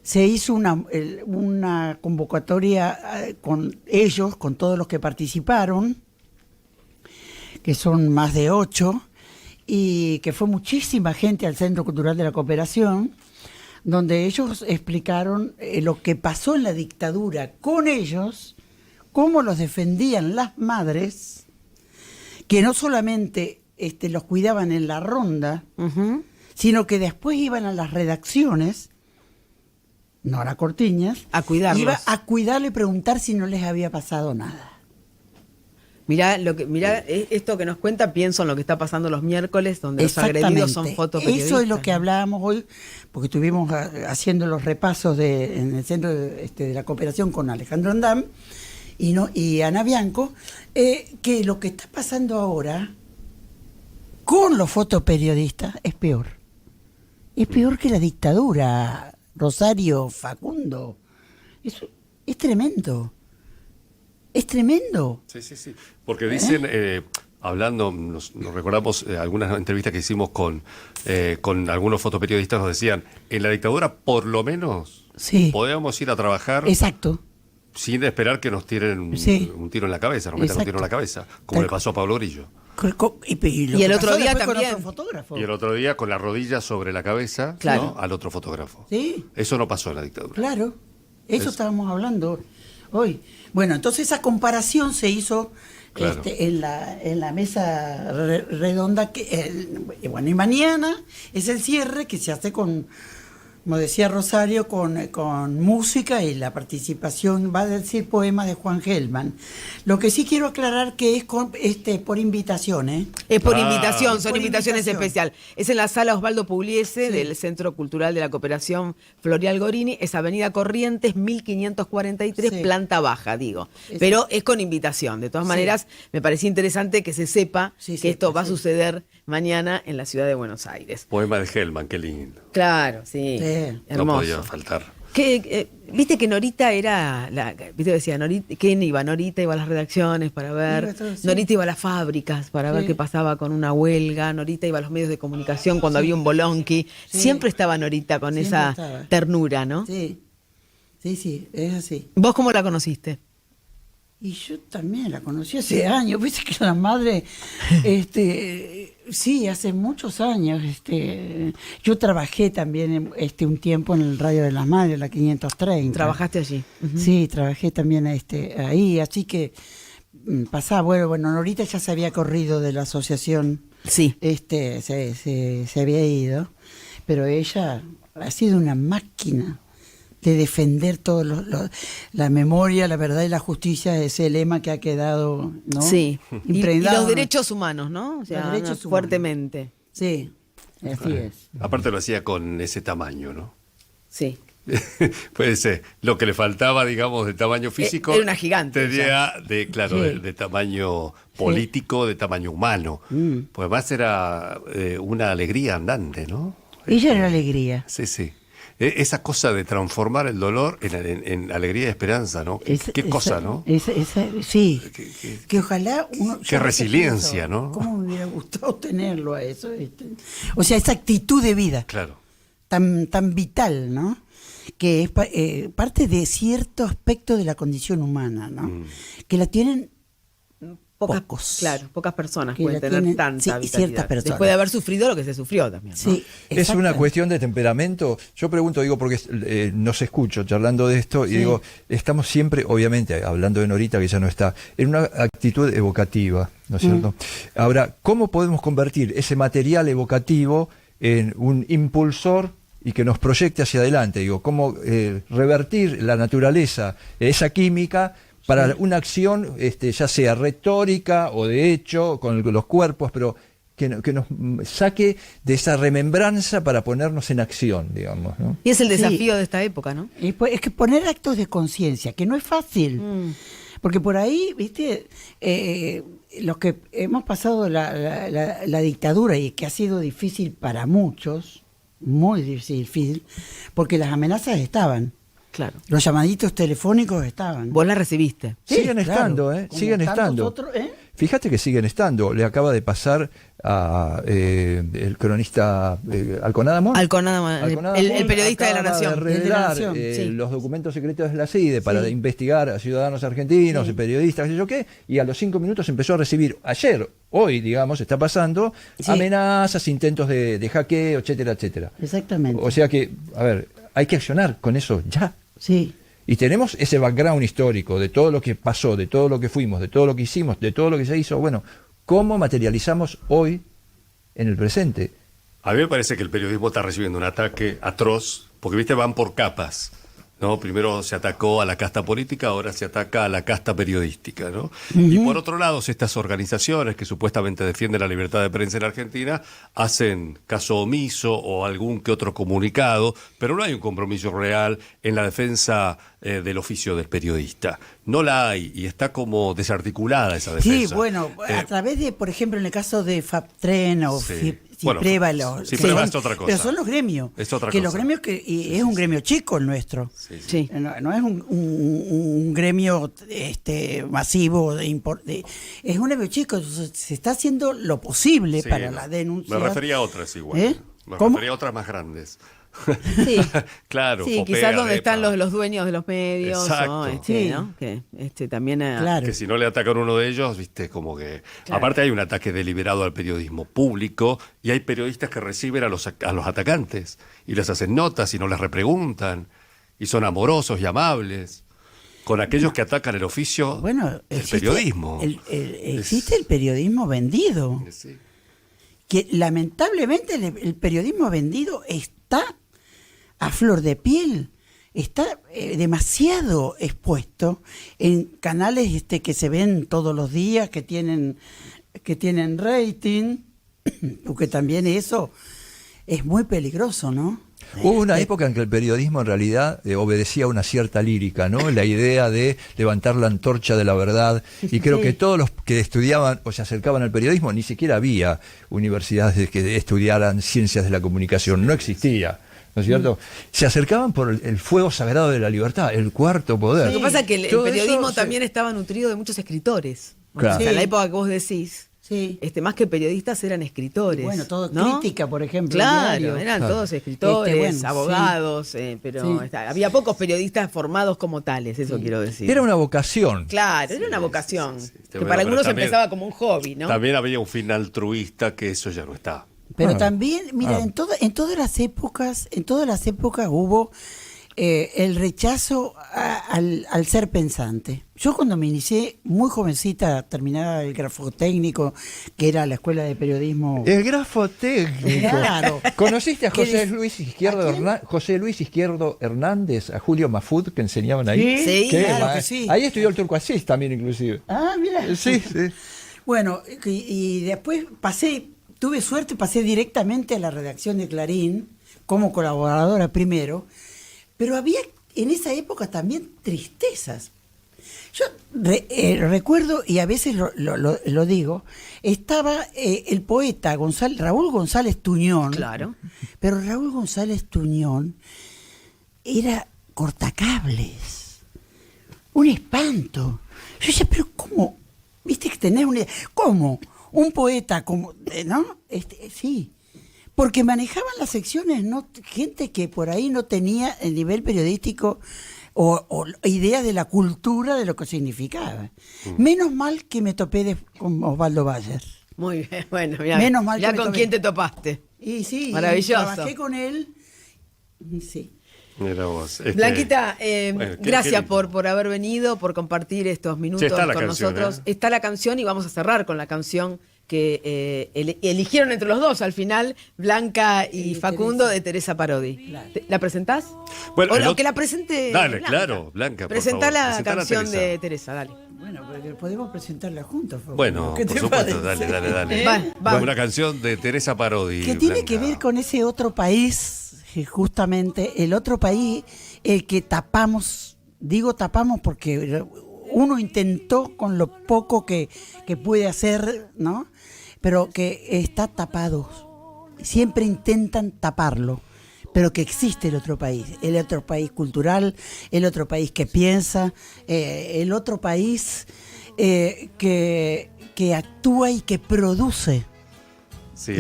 se hizo una convocatoria con ellos, con todos los que participaron, que son más de 8, y que fue muchísima gente al Centro Cultural de la Cooperación, donde ellos explicaron lo que pasó en la dictadura con ellos, cómo los defendían las madres, que no solamente los cuidaban en la ronda, sino que después iban a las redacciones, Nora Cortiñas, a cuidarlos. Iba a cuidarle y preguntar si no les había pasado nada. Mirá esto que nos cuenta, pienso en lo que está pasando los miércoles, donde los agredidos son fotoperiodistas. Eso es lo que hablábamos hoy, porque estuvimos haciendo los repasos en el Centro de la Cooperación con Alejandro Andam y Ana Bianco, que lo que está pasando ahora con los fotoperiodistas es peor. Es peor que la dictadura, Rosario, Facundo. Eso es tremendo. Es tremendo. Sí. Porque dicen, hablando, nos recordamos algunas entrevistas que hicimos con algunos fotoperiodistas, nos decían, en la dictadura por lo menos podíamos ir a trabajar. Exacto. Sin esperar que nos tiren un tiro en la cabeza, nos metan un tiro en la cabeza, como le pasó a Pablo Grillo. Y el otro día también. Y el otro día con la rodilla sobre la cabeza, ¿no? Al otro fotógrafo. Sí. Eso no pasó en la dictadura. Claro, eso estábamos hablando hoy. Bueno, entonces esa comparación se hizo en la mesa redonda y mañana es el cierre que se hace con, como decía Rosario, con música y la participación, va a decir poemas de Juan Gelman. Lo que sí quiero aclarar que es por invitación, ¿eh? Es por invitación, son invitaciones especiales. Es en la sala Osvaldo Pugliese del Centro Cultural de la Cooperación Florial Gorini, es Avenida Corrientes 1543, planta baja, digo. Pero es con invitación. De todas maneras, me parecía interesante que se sepa que esto va a suceder mañana en la ciudad de Buenos Aires. Poema de Gelman, qué lindo. Claro, sí. Hermoso. No podía faltar. Viste que Norita era, viste decía, ¿quién iba? Norita iba a las redacciones para ver, Norita iba a las fábricas para ver qué pasaba con una huelga, Norita iba a los medios de comunicación cuando había un bolonqui, siempre estaba Norita con esa ternura, ¿no? Sí, es así. ¿Vos cómo la conociste? Y yo también la conocí hace años, viste que la madre, sí, hace muchos años, yo trabajé también un tiempo en el Radio de las Madres, la 530. ¿Trabajaste allí? Sí, trabajé también ahí, así que pasaba, bueno, Norita ya se había corrido de la asociación, se había ido, pero ella ha sido una máquina de defender todo la memoria, la verdad y la justicia, ese lema que ha quedado, ¿no? Sí, impregnado. Y los derechos humanos, ¿no? O sea, los derechos fuertemente. Sí, así es. Aparte lo hacía con ese tamaño, ¿no? Sí. Puede ser. Lo que le faltaba, digamos, de tamaño físico. Era una gigante. Tenía de tamaño político, de tamaño humano. Pues además era una alegría andante, ¿no? Ella era alegría. Sí. Esa cosa de transformar el dolor en alegría y esperanza, ¿no? Qué cosa, ¿no? Sí. Que ojalá uno... Qué resiliencia, ¿no? ¿Cómo me hubiera gustado tenerlo a eso? O sea, esa actitud de vida. Claro. Tan vital, ¿no? Que es parte de cierto aspecto de la condición humana, ¿no? Que la tienen pocos. Claro, pocas personas que pueden tener tanta vitalidad. Ciertas personas. Después de haber sufrido lo que se sufrió también, ¿no? Sí, ¿es una cuestión de temperamento? Yo pregunto, digo, porque nos escucho charlando de esto y digo, estamos siempre, obviamente, hablando de Norita, que ya no está, en una actitud evocativa, ¿no es cierto? Ahora, ¿cómo podemos convertir ese material evocativo en un impulsor y que nos proyecte hacia adelante? Digo, ¿cómo revertir la naturaleza, esa química, para una acción ya sea retórica o de hecho, con los cuerpos, pero que nos saque de esa remembranza para ponernos en acción, digamos, ¿no? Y es el desafío de esta época, ¿no? Y pues, es que poner actos de conciencia, que no es fácil. Porque por ahí, viste, los que hemos pasado la dictadura y que ha sido difícil para muchos, muy difícil, porque las amenazas estaban. Claro. Los llamaditos telefónicos estaban. Vos las recibiste. Sí, siguen claro. estando, Como siguen tantos estando. otros, Fíjate que siguen estando. Le acaba de pasar a el cronista Alconada Mon. Alconada Mon, el periodista de La Nación. De revelar sí. los documentos secretos de la CIDE para investigar a ciudadanos argentinos, periodistas, qué sé yo qué, y a los 5 minutos empezó a recibir, hoy, digamos, está pasando, amenazas, intentos de hackeo, etcétera, etcétera. Exactamente. O sea que, a ver, hay que accionar con eso ya. Sí. Y tenemos ese background histórico de todo lo que pasó, de todo lo que fuimos, de todo lo que hicimos, de todo lo que se hizo. Bueno, ¿cómo materializamos hoy en el presente? A mí me parece que el periodismo está recibiendo un ataque atroz, porque, viste, van por capas, ¿no? Primero se atacó a la casta política, ahora se ataca a la casta periodística, ¿no? Y por otro lado, estas organizaciones que supuestamente defienden la libertad de prensa en Argentina hacen caso omiso o algún que otro comunicado, pero no hay un compromiso real en la defensa del oficio del periodista. No la hay y está como desarticulada esa defensa. Sí, bueno, a través de, por ejemplo, en el caso de FAPTREN o Cipreva, Cipreva es otra cosa. Pero son los gremios. Es otra que cosa. Los gremios es un gremio chico el nuestro. Sí. No es un gremio masivo, es un gremio chico. Se está haciendo lo posible para la denuncia. Me refería a otras igual. Me refería a otras más grandes. Sí, claro. sí, Popea, quizás donde Depa. están los dueños de los medios, Exacto. ¿no? Sí. ¿no? Que también Que si no le atacan a uno de ellos, viste, como que... Claro. Aparte hay un ataque deliberado al periodismo público y hay periodistas que reciben a los atacantes y les hacen notas y no les repreguntan y son amorosos y amables con aquellos que atacan el oficio del periodismo. Existe el periodismo vendido. Sí. Que lamentablemente el periodismo vendido está a flor de piel, está demasiado expuesto en canales que se ven todos los días, que tienen rating, porque también eso es muy peligroso, ¿no? Hubo una época en que el periodismo en realidad obedecía a una cierta lírica, ¿no? La idea de levantar la antorcha de la verdad, y creo que todos los que estudiaban o se acercaban al periodismo, ni siquiera había universidades que estudiaran ciencias de la comunicación, no existía, ¿no es cierto? Se acercaban por el fuego sagrado de la libertad, el cuarto poder. Lo que pasa es que el Todo periodismo eso también estaba nutrido de muchos escritores. Claro. O sea, en la época que vos decís, Sí. más que periodistas eran escritores. Y bueno, todo ¿no? crítica, por ejemplo. Claro, diario. eran todos escritores, Bueno, abogados, pero había pocos periodistas formados como tales, eso quiero decir. Era una vocación. Claro, era una vocación. Que Bueno, para algunos pero también- empezaba como un hobby, ¿no? También había un fin altruista que eso ya no está. Pero también, mira, en todas las épocas hubo el rechazo al ser pensante. Yo cuando me inicié, muy jovencita, terminaba el grafotécnico, que era la escuela de periodismo. El grafotécnico. Claro. ¿Conociste a ¿Qué José Luis Izquierdo Hernández, a Julio Mafud, que enseñaban ahí? Sí, Qué claro mal. que sí. Ahí estudió el Turco Asís también, inclusive. Ah, mira. Sí, sí. Bueno, y después tuve suerte, pasé directamente a la redacción de Clarín, como colaboradora primero, pero había en esa época también tristezas. Yo recuerdo, y a veces lo digo, estaba el poeta Raúl González Tuñón. Claro. Pero Raúl González Tuñón era cortacables. Un espanto. Yo decía, pero ¿cómo? ¿Viste que tenés una idea? ¿Cómo? Un poeta como, ¿no? Sí. Porque manejaban las secciones, ¿no? Gente que por ahí no tenía el nivel periodístico o idea de la cultura de lo que significaba. Menos mal que me topé con Osvaldo Bayer. Muy bien, bueno, mirá, Menos mal mirá que me con topé. quién te topaste. Y sí, maravilloso. Trabajé con él. Y sí. Mira vos. Blanquita, bueno, gracias qué por haber venido, por compartir estos minutos Sí, está la con canción, nosotros. Está la canción y vamos a cerrar con la canción que eligieron entre los dos al final, Blanca y Facundo, de Teresa Parodi. ¿La presentás? Bueno, o el no, otro- que la presente Dale, Blanca. claro, Blanca, por Presentá favor. la Presentá canción Teresa. de Teresa, dale. Bueno, porque podemos presentarla juntos. Facundo. Bueno, ¿Qué por te supuesto, parece? dale. Va. Una canción de Teresa Parodi. Que tiene Blanca. que ver con ese otro país, que justamente el otro país, el que tapamos, digo tapamos porque uno intentó con lo poco que puede hacer, ¿no? Pero que está tapado. Siempre intentan taparlo. Pero que existe el otro país cultural, el otro país que piensa, el otro país que actúa y que produce. Sí,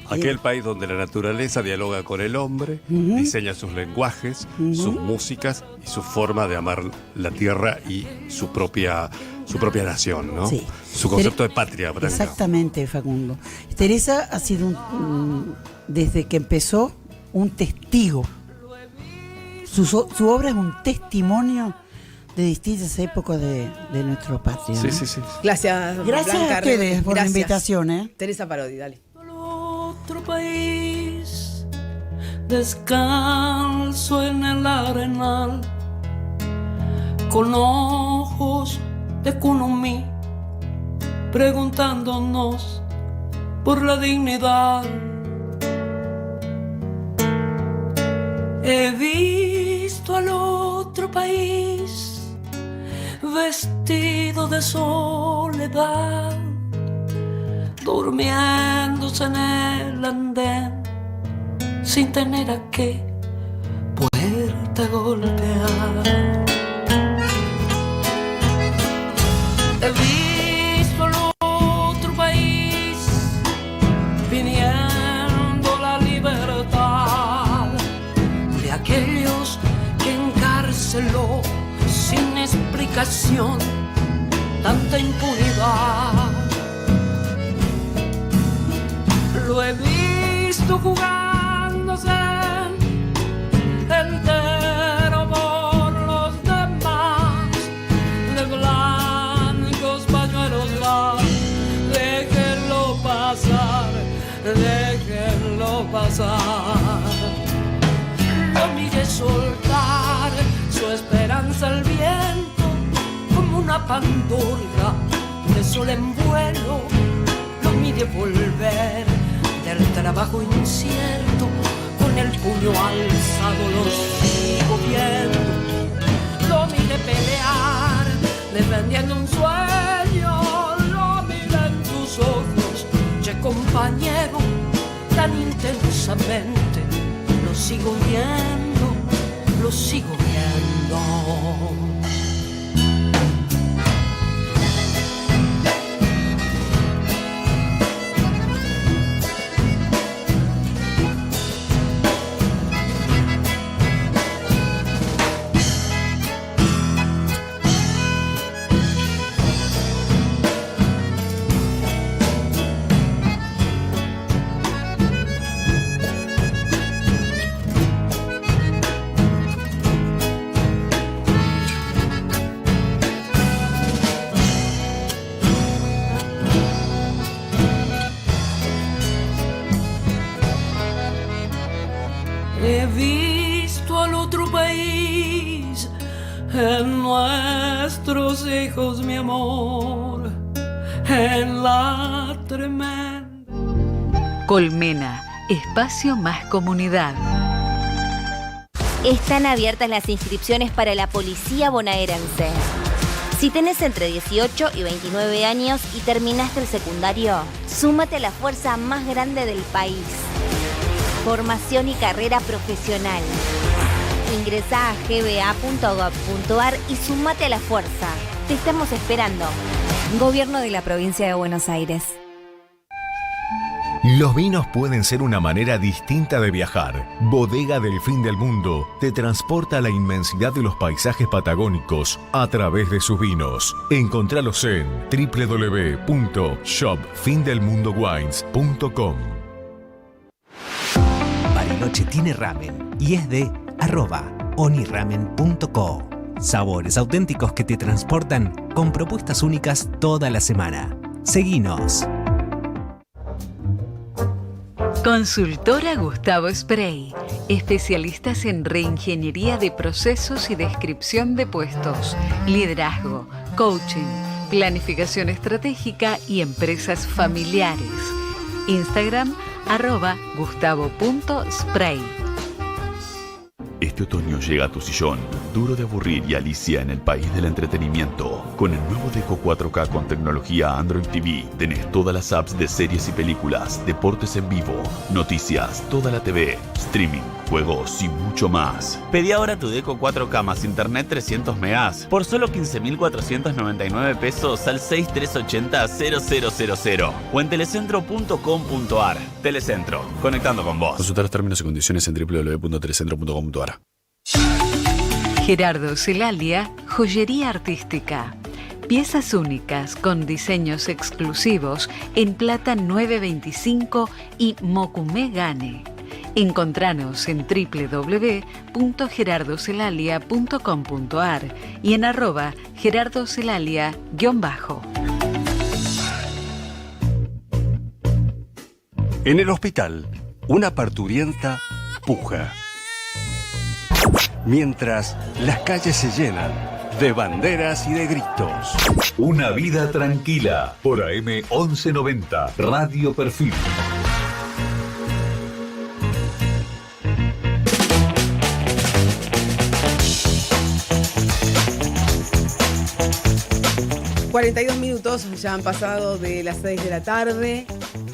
aquel país donde la naturaleza dialoga con el hombre, diseña sus lenguajes, sus músicas y su forma de amar la tierra y su propia nación, ¿no? Sí. Su concepto de patria, Blanca. Exactamente, Facundo. Teresa ha sido desde que empezó un testigo. Su obra es un testimonio de distintas épocas de nuestra patria. Sí, ¿no? sí, sí. Gracias, Gracias Blanca, a ustedes por la gracias. invitación. Teresa Parodi, dale. Otro país, descalzo en el arenal, con ojos de Kunumi, preguntándonos por la dignidad. He visto al otro país vestido de soledad, durmiéndose en el andén, sin tener a qué puerta golpear. He visto al otro país pidiendo la libertad de aquellos que encarceló sin explicación tanta impunidad. Lo he visto jugándose entero por los demás, de blancos pañuelos van, déjenlo pasar, déjenlo pasar. Lo miré soltar su esperanza al viento como una pandorga de sol en vuelo. Lo miré volver del trabajo incierto, con el puño alzado lo sigo viendo. Lo miré pelear defendiendo un sueño, lo miré en tus ojos, che compañero, tan intensamente. Lo sigo viendo, lo sigo viendo. He visto al otro país en nuestros hijos, mi amor, en la tremenda. Colmena, espacio más comunidad. Están abiertas las inscripciones para la policía bonaerense. Si tenés entre 18 y 29 años y terminaste el secundario, súmate a la fuerza más grande del país. Formación y carrera profesional. Ingresá a gba.gov.ar y súmate a la fuerza. Te estamos esperando. Gobierno de la Provincia de Buenos Aires. Los vinos pueden ser una manera distinta de viajar. Bodega del Fin del Mundo te transporta a la inmensidad de los paisajes patagónicos a través de sus vinos. Encontralos en www.shopfindelmundowines.com. Bariloche tiene ramen y es de @oniramen.co. Sabores auténticos que te transportan con propuestas únicas toda la semana. Seguinos. Consultora Gustavo Spray, especialistas en reingeniería de procesos y descripción de puestos, liderazgo, coaching, planificación estratégica y empresas familiares. Instagram @gustavo.spray. Este otoño llega a tu sillón, Duro de Aburrir y Alicia en el País del Entretenimiento. Con el nuevo Deco 4K con tecnología Android TV, tenés todas las apps de series y películas, deportes en vivo, noticias, toda la TV, streaming, juegos y mucho más. Pedí ahora tu Deco 4K más internet 300 megas por solo 15.499 pesos al 6380-0000 o en telecentro.com.ar. Telecentro, conectando con vos. Consultar los términos y condiciones en www.telecentro.com.ar. Gerardo Celalia, joyería artística. Piezas únicas con diseños exclusivos en plata 925 y Mokumé Gane. Encontranos en www.gerardocelalia.com.ar y en @gerardocelalia_. En el hospital, una parturienta puja. Mientras las calles se llenan de banderas y de gritos. Una vida tranquila por AM 1190, Radio Perfil. Mm. 42 minutos ya han pasado de las 6 de la tarde.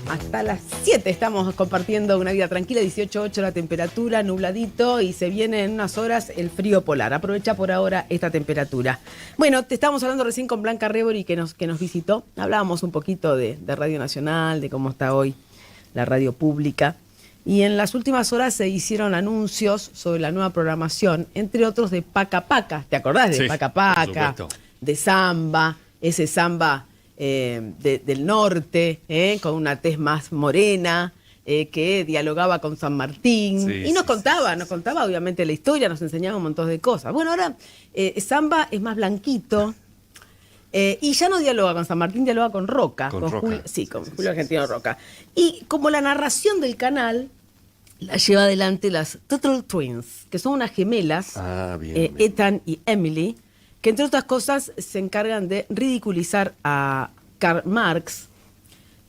Hasta las 7 estamos compartiendo una vida tranquila, 18.8 la temperatura, nubladito, y se viene en unas horas el frío polar. Aprovecha por ahora esta temperatura. Bueno, te estábamos hablando recién con Blanca Rebori que nos visitó. Hablábamos un poquito de Radio Nacional, de cómo está hoy la radio pública. Y en las últimas horas se hicieron anuncios sobre la nueva programación, entre otros de Paca Paca. ¿Te acordás de Paca Paca? De samba, ese samba del norte, con una tez más morena, que dialogaba con San Martín, y nos contaba obviamente la historia, nos enseñaba un montón de cosas. Bueno, ahora samba es más blanquito, y ya no dialoga con San Martín, dialoga con Roca. Con Julio Argentino Roca. Y como la narración del canal la lleva adelante las Turtle Twins, que son unas gemelas, Ethan y Emily, que entre otras cosas se encargan de ridiculizar a Karl Marx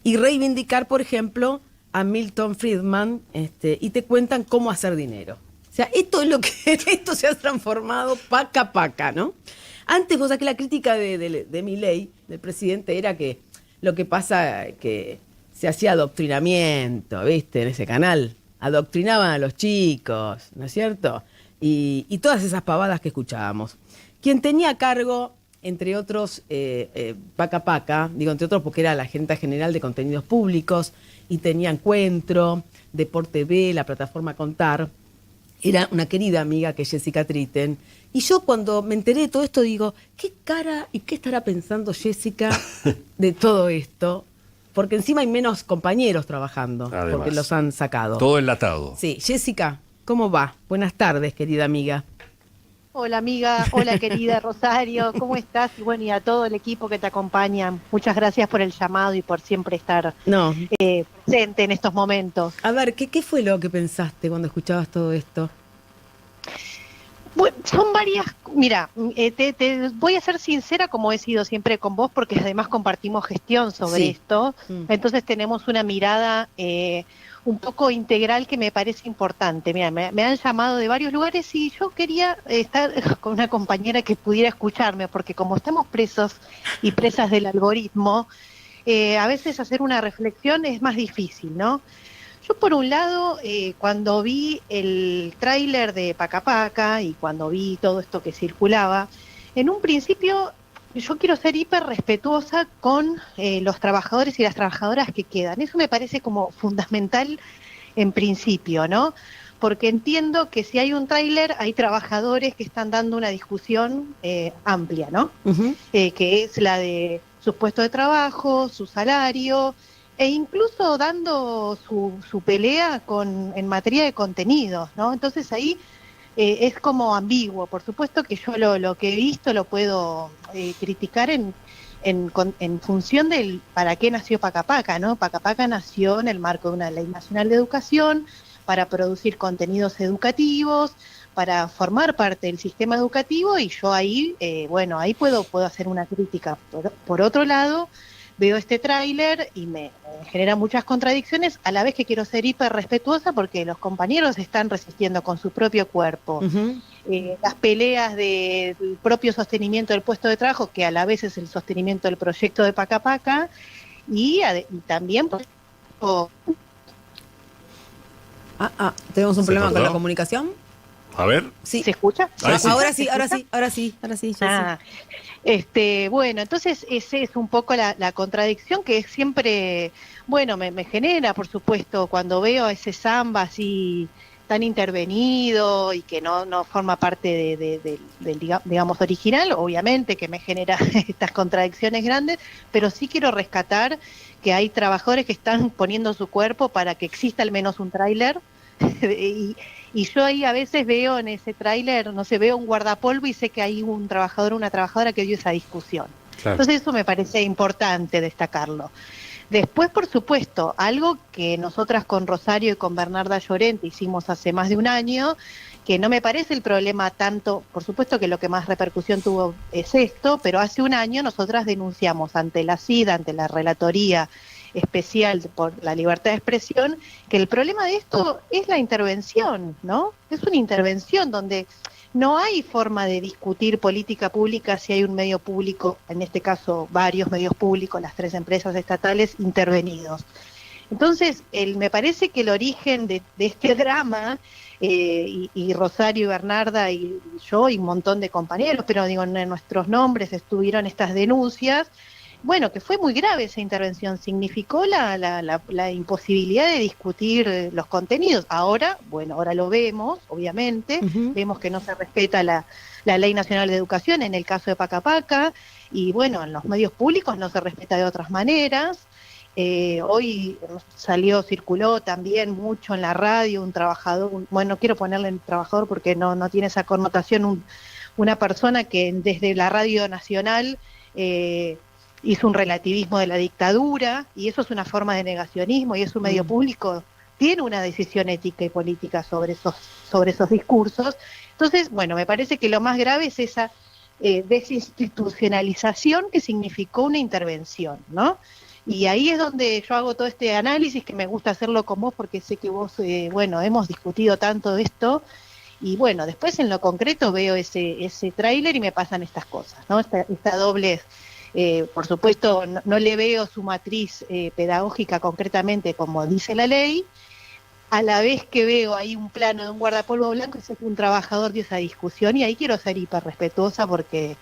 y reivindicar, por ejemplo, a Milton Friedman, y te cuentan cómo hacer dinero. O sea, esto es lo que esto se ha transformado Paca Paca, ¿no? Antes, vos sabés que la crítica de Milei, del presidente, era que lo que pasa que se hacía adoctrinamiento, ¿viste? En ese canal. Adoctrinaban a los chicos, ¿no es cierto? Y todas esas pavadas que escuchábamos. Quien tenía a cargo, entre otros, Paca Paca, digo entre otros porque era la Gerente General de Contenidos Públicos y tenía Encuentro, Deporte B, la plataforma Contar, era una querida amiga que es Jessica Tritten. Y yo cuando me enteré de todo esto digo, ¿qué cara y qué estará pensando Jessica de todo esto? Porque encima hay menos compañeros trabajando, además, porque los han sacado. Todo enlatado. Sí, Jessica, ¿cómo va? Buenas tardes, querida amiga. Hola amiga, hola querida Rosario, ¿cómo estás? Y bueno, y a todo el equipo que te acompaña, muchas gracias por el llamado y por siempre estar presente en estos momentos. A ver, ¿qué fue lo que pensaste cuando escuchabas todo esto? Bueno, son varias, mira, te voy a ser sincera como he sido siempre con vos, porque además compartimos gestión sobre esto, entonces tenemos una mirada un poco integral que me parece importante. Mira, me han llamado de varios lugares y yo quería estar con una compañera que pudiera escucharme, porque como estamos presos y presas del algoritmo, a veces hacer una reflexión es más difícil, ¿no? Yo por un lado, cuando vi el tráiler de Paca Paca y cuando vi todo esto que circulaba, en un principio yo quiero ser hiper respetuosa con los trabajadores y las trabajadoras que quedan. Eso me parece como fundamental en principio, ¿no? Porque entiendo que si hay un tráiler, hay trabajadores que están dando una discusión amplia, ¿no? Que es la de su puesto de trabajo, su salario, e incluso dando su pelea en materia de contenidos, ¿no? Entonces ahí es como ambiguo. Por supuesto que yo lo que he visto lo puedo criticar en función del para qué nació Paca Paca, ¿no? Paca Paca nació en el marco de una ley nacional de educación para producir contenidos educativos, para formar parte del sistema educativo, y yo ahí, ahí puedo hacer una crítica. Por otro lado, veo este tráiler y me genera muchas contradicciones, a la vez que quiero ser hiper respetuosa porque los compañeros están resistiendo con su propio cuerpo. Las peleas del propio sostenimiento del puesto de trabajo, que a la vez es el sostenimiento del proyecto de Paca Paca, y también... ¿Tenemos un problema con cortó? la comunicación? A ver. Sí. ¿Se escucha? Ahora sí. Bueno, entonces esa es un poco la contradicción que siempre, me genera, por supuesto, cuando veo a ese samba así tan intervenido y que no forma parte del digamos, original, obviamente que me genera estas contradicciones grandes, pero sí quiero rescatar que hay trabajadores que están poniendo su cuerpo para que exista al menos un tráiler. Y yo ahí a veces veo en ese tráiler, no sé, veo un guardapolvo y sé que hay un trabajador o una trabajadora que dio esa discusión. Claro. Entonces eso me parece importante destacarlo. Después, por supuesto, algo que nosotras con Rosario y con Bernarda Llorente hicimos hace más de un año, que no me parece el problema tanto, por supuesto que lo que más repercusión tuvo es esto, pero hace un año nosotras denunciamos ante la CID, ante la Relatoría Especial por la Libertad de Expresión, que el problema de esto es la intervención, ¿no? Es una intervención donde no hay forma de discutir política pública si hay un medio público, en este caso varios medios públicos, las 3 empresas estatales intervenidos. Entonces, me parece que el origen de este drama, y Rosario y Bernarda y yo y un montón de compañeros, pero digo, en nuestros nombres estuvieron estas denuncias, que fue muy grave esa intervención, significó la imposibilidad de discutir los contenidos. Ahora lo vemos, obviamente, vemos que no se respeta la Ley Nacional de Educación en el caso de Paca Paca, y en los medios públicos no se respeta de otras maneras. Hoy circuló también mucho en la radio un trabajador, no quiero ponerle en trabajador porque no tiene esa connotación, una persona que desde la Radio Nacional hizo un relativismo de la dictadura, y eso es una forma de negacionismo, y es un medio público, tiene una decisión ética y política sobre esos discursos. Entonces, me parece que lo más grave es esa desinstitucionalización que significó una intervención, ¿no? Y ahí es donde yo hago todo este análisis, que me gusta hacerlo con vos porque sé que vos, hemos discutido tanto de esto, y después en lo concreto veo ese tráiler y me pasan estas cosas, ¿no? Esta doble... por supuesto, no le veo su matriz pedagógica concretamente como dice la ley, a la vez que veo ahí un plano de un guardapolvo blanco y sé que un trabajador dio esa discusión, y ahí quiero ser hiper respetuosa porque,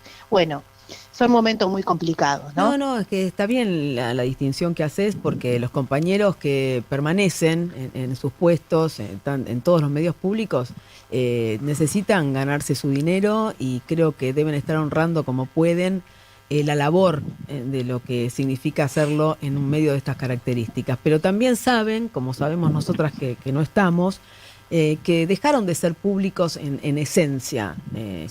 son momentos muy complicados, ¿no? No, es que está bien la distinción que haces, porque los compañeros que permanecen en sus puestos, en todos los medios públicos, necesitan ganarse su dinero, y creo que deben estar honrando como pueden la labor de lo que significa hacerlo en un medio de estas características. Pero también saben, como sabemos nosotras que no estamos, que dejaron de ser públicos en esencia,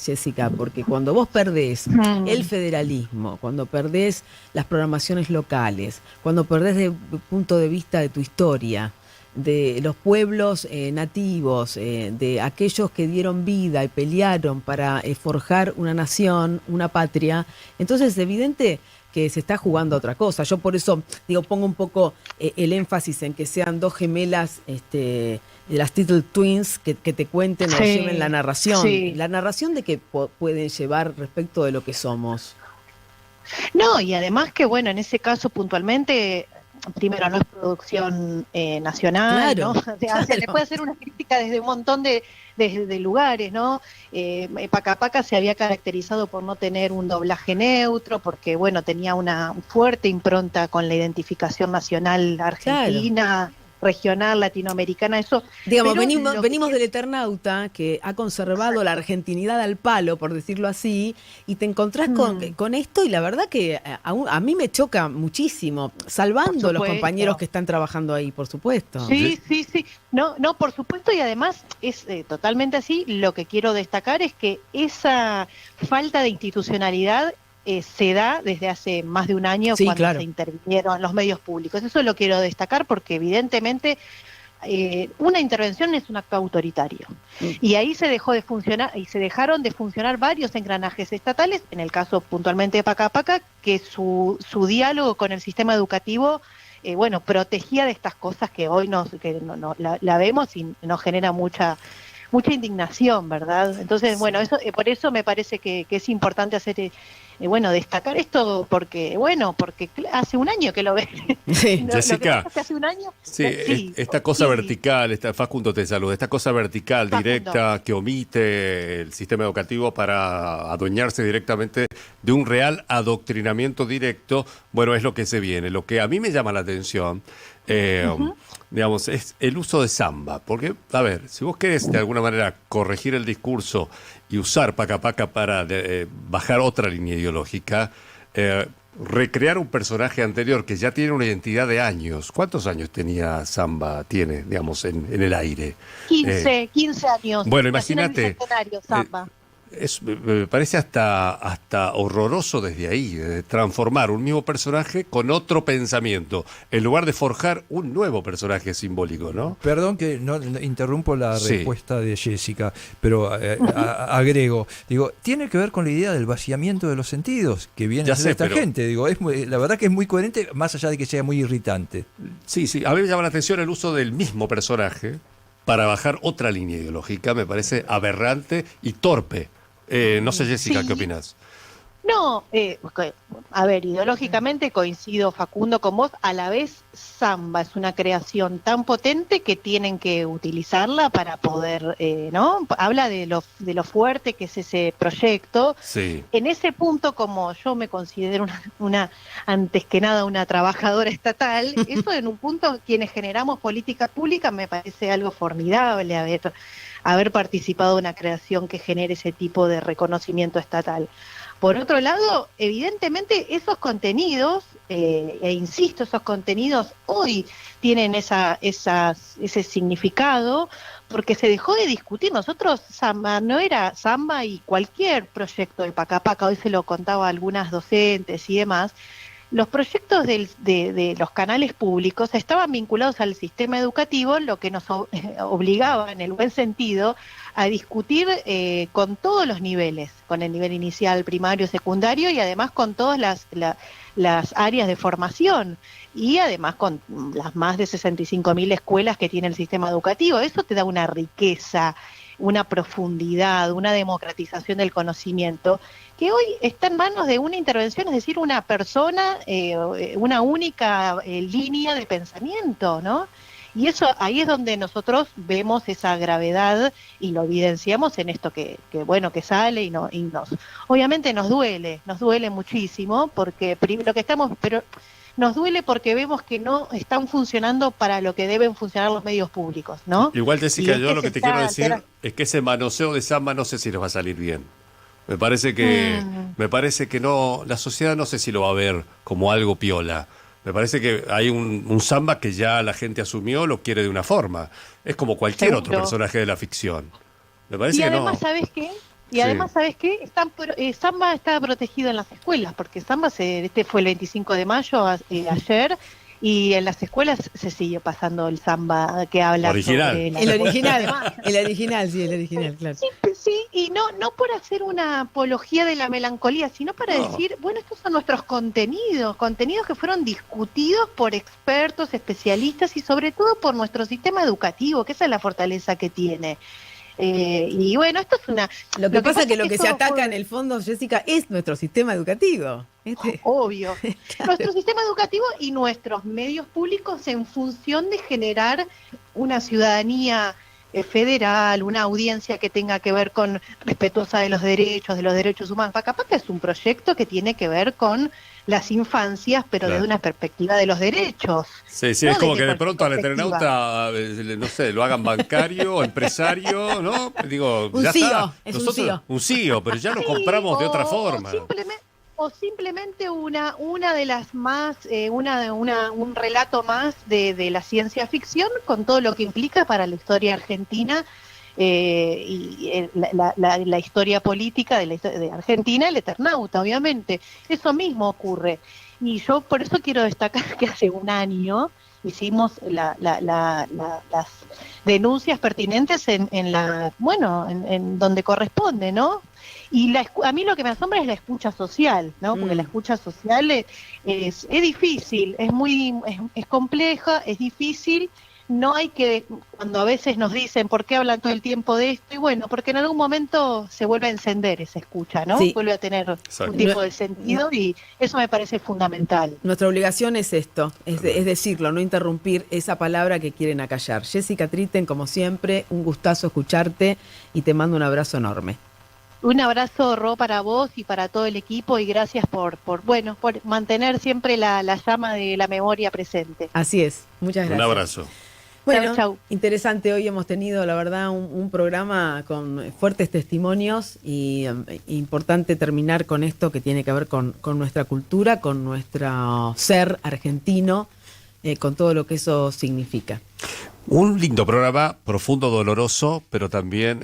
Jessica, porque cuando vos perdés el federalismo, cuando perdés las programaciones locales, cuando perdés el punto de vista de tu historia, de los pueblos nativos, de aquellos que dieron vida y pelearon para forjar una nación, una patria, entonces es evidente que se está jugando otra cosa. Yo por eso pongo un poco el énfasis en que sean 2 gemelas de las Little Twins que te cuenten o lleven la narración de que pueden llevar respecto de lo que somos. No, y además que en ese caso puntualmente, primero no es producción nacional, claro, ¿no? Se le puede hacer una crítica desde un montón de lugares, ¿no? Paca Paca se había caracterizado por no tener un doblaje neutro, porque tenía una fuerte impronta con la identificación nacional argentina, claro, regional, latinoamericana, eso. Venimos del Eternauta, que ha conservado la argentinidad al palo, por decirlo así, y te encontrás con esto, y la verdad que a mí me choca muchísimo, salvando los compañeros que están trabajando ahí, por supuesto. Sí. No, por supuesto, y además es totalmente así. Lo que quiero destacar es que esa falta de institucionalidad se da desde hace más de un año, cuando se intervinieron los medios públicos. Eso lo quiero destacar porque evidentemente una intervención es un acto autoritario. Y ahí se dejó de funcionar, y se dejaron de funcionar varios engranajes estatales, en el caso puntualmente de Pacapaca, que su diálogo con el sistema educativo protegía de estas cosas que hoy la vemos y nos genera mucha indignación, ¿verdad? Entonces, por eso me parece que es importante hacer, destacar esto, porque hace un año que lo ves. Sí. Jessica, hace un año. Sí, esta cosa vertical, Facundo te saluda, esta cosa vertical, directa, que omite el sistema educativo para adueñarse directamente de un real adoctrinamiento directo, es lo que se viene. Lo que a mí me llama la atención, digamos, es el uso de samba. Porque, a ver, si vos querés de alguna manera corregir el discurso y usar Pacapaca para bajar otra línea ideológica, recrear un personaje anterior que ya tiene una identidad de años. ¿Cuántos años tenía Samba, digamos, en el aire? 15 años. Bueno, imagínate. Samba. Me parece hasta horroroso desde ahí, transformar un mismo personaje con otro pensamiento, en lugar de forjar un nuevo personaje simbólico, ¿no? Perdón que no interrumpo la respuesta de Jessica, pero agrego, tiene que ver con la idea del vaciamiento de los sentidos que viene a hacer esta gente. La verdad que es muy coherente, más allá de que sea muy irritante. Sí, a mí me llama la atención el uso del mismo personaje para bajar otra línea ideológica. Me parece aberrante y torpe. No sé, Jessica, ¿qué opinas? No, a ver, ideológicamente coincido, Facundo, con vos. A la vez, Samba es una creación tan potente que tienen que utilizarla para poder, ¿no? Habla de lo fuerte que es ese proyecto. Sí. En ese punto, como yo me considero antes que nada una trabajadora estatal, eso en un punto, quienes generamos política pública, me parece algo formidable haber participado en una creación que genere ese tipo de reconocimiento estatal. Por otro lado, evidentemente esos contenidos, insisto, esos contenidos hoy tienen ese significado porque se dejó de discutir. Nosotros, Samba, no era Samba y cualquier proyecto de Pacapaca, hoy se lo contaba a algunas docentes y demás. Los proyectos de los canales públicos estaban vinculados al sistema educativo, lo que nos obligaba, en el buen sentido, a discutir con todos los niveles, con el nivel inicial, primario, secundario y además con todas las áreas de formación y además con las más de 65.000 escuelas que tiene el sistema educativo. Eso te da una riqueza, una profundidad, una democratización del conocimiento que hoy está en manos de una intervención, es decir, una persona, una única línea de pensamiento, ¿no? Y eso ahí es donde nosotros vemos esa gravedad y lo evidenciamos en esto que sale y nos obviamente nos duele muchísimo porque pero nos duele porque vemos que no están funcionando para lo que deben funcionar los medios públicos, ¿no? Igual, Jessica, yo lo que te quiero decir es que ese manoseo de Samba no sé si nos va a salir bien. Me parece que no, la sociedad no sé si lo va a ver como algo piola. Me parece que hay un Samba que ya la gente asumió, lo quiere de una forma. Es como cualquier otro personaje de la ficción. Me parece y que además, no. ¿sabes qué? Además, ¿sabes qué? Samba está protegido en las escuelas, porque Samba este fue el 25 de mayo, ayer, y en las escuelas se sigue pasando el Samba que habla original. sobre El original, claro. Sí, y no por hacer una apología de la melancolía, sino para decir, estos son nuestros contenidos que fueron discutidos por expertos, especialistas y sobre todo por nuestro sistema educativo, que esa es la fortaleza que tiene. Y esto es una... Lo que pasa es que lo que se ataca en el fondo, Jessica, es nuestro sistema educativo. Obvio. Nuestro sistema educativo y nuestros medios públicos en función de generar una ciudadanía federal, una audiencia que tenga que ver con respetuosa de los derechos humanos. Pacapaca es un proyecto que tiene que ver con las infancias, pero desde una perspectiva de los derechos. Sí, es como que de pronto al Eternauta, no sé, lo hagan bancario, empresario, ¿no? Digo, un ya CEO, está. es Nosotros, un CEO, pero ya lo compramos de otra forma. O simplemente una de las más, un relato más de la ciencia ficción con todo lo que implica para la historia argentina y la historia política de Argentina, el Eternauta, obviamente. Eso mismo ocurre. Y yo por eso quiero destacar que hace un año hicimos las denuncias pertinentes en donde corresponde, ¿no? Y a mí lo que me asombra es la escucha social, ¿no? Porque la escucha social es difícil, es compleja, es difícil. No hay que, cuando a veces nos dicen por qué hablan todo el tiempo de esto, y bueno, porque en algún momento se vuelve a encender esa escucha, ¿no? Sí. Vuelve a tener Exacto. un tipo de sentido y eso me parece fundamental. Nuestra obligación es esto, es decirlo, no interrumpir esa palabra que quieren acallar. Jessica Tritten, como siempre, un gustazo escucharte y te mando un abrazo enorme. Un abrazo, Ro, para vos y para todo el equipo y gracias por mantener siempre la llama de la memoria presente. Así es, muchas gracias. Un abrazo. Bueno, Chau. interesante, hoy hemos tenido, la verdad, un programa con fuertes testimonios y importante terminar con esto que tiene que ver con nuestra cultura, con nuestro ser argentino, con todo lo que eso significa. Un lindo programa, profundo, doloroso, pero también,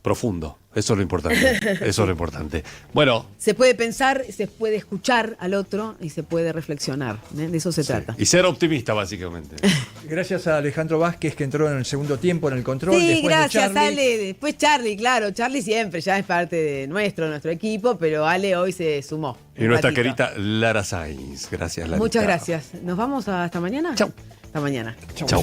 profundo. Eso es lo importante. Eso es lo importante. Bueno. Se puede pensar, se puede escuchar al otro y se puede reflexionar. De eso se trata. Y ser optimista, básicamente. Gracias a Alejandro Vázquez, que entró en el segundo tiempo en el control. Sí, después gracias, de Charlie. Ale. Después Charlie, claro. Charlie siempre ya es parte de nuestro equipo, pero Ale hoy se sumó. Y nuestra querida Lara Sainz. Gracias, Larita. Muchas gracias. ¿Nos vamos hasta mañana? Chau. Hasta mañana. Chau.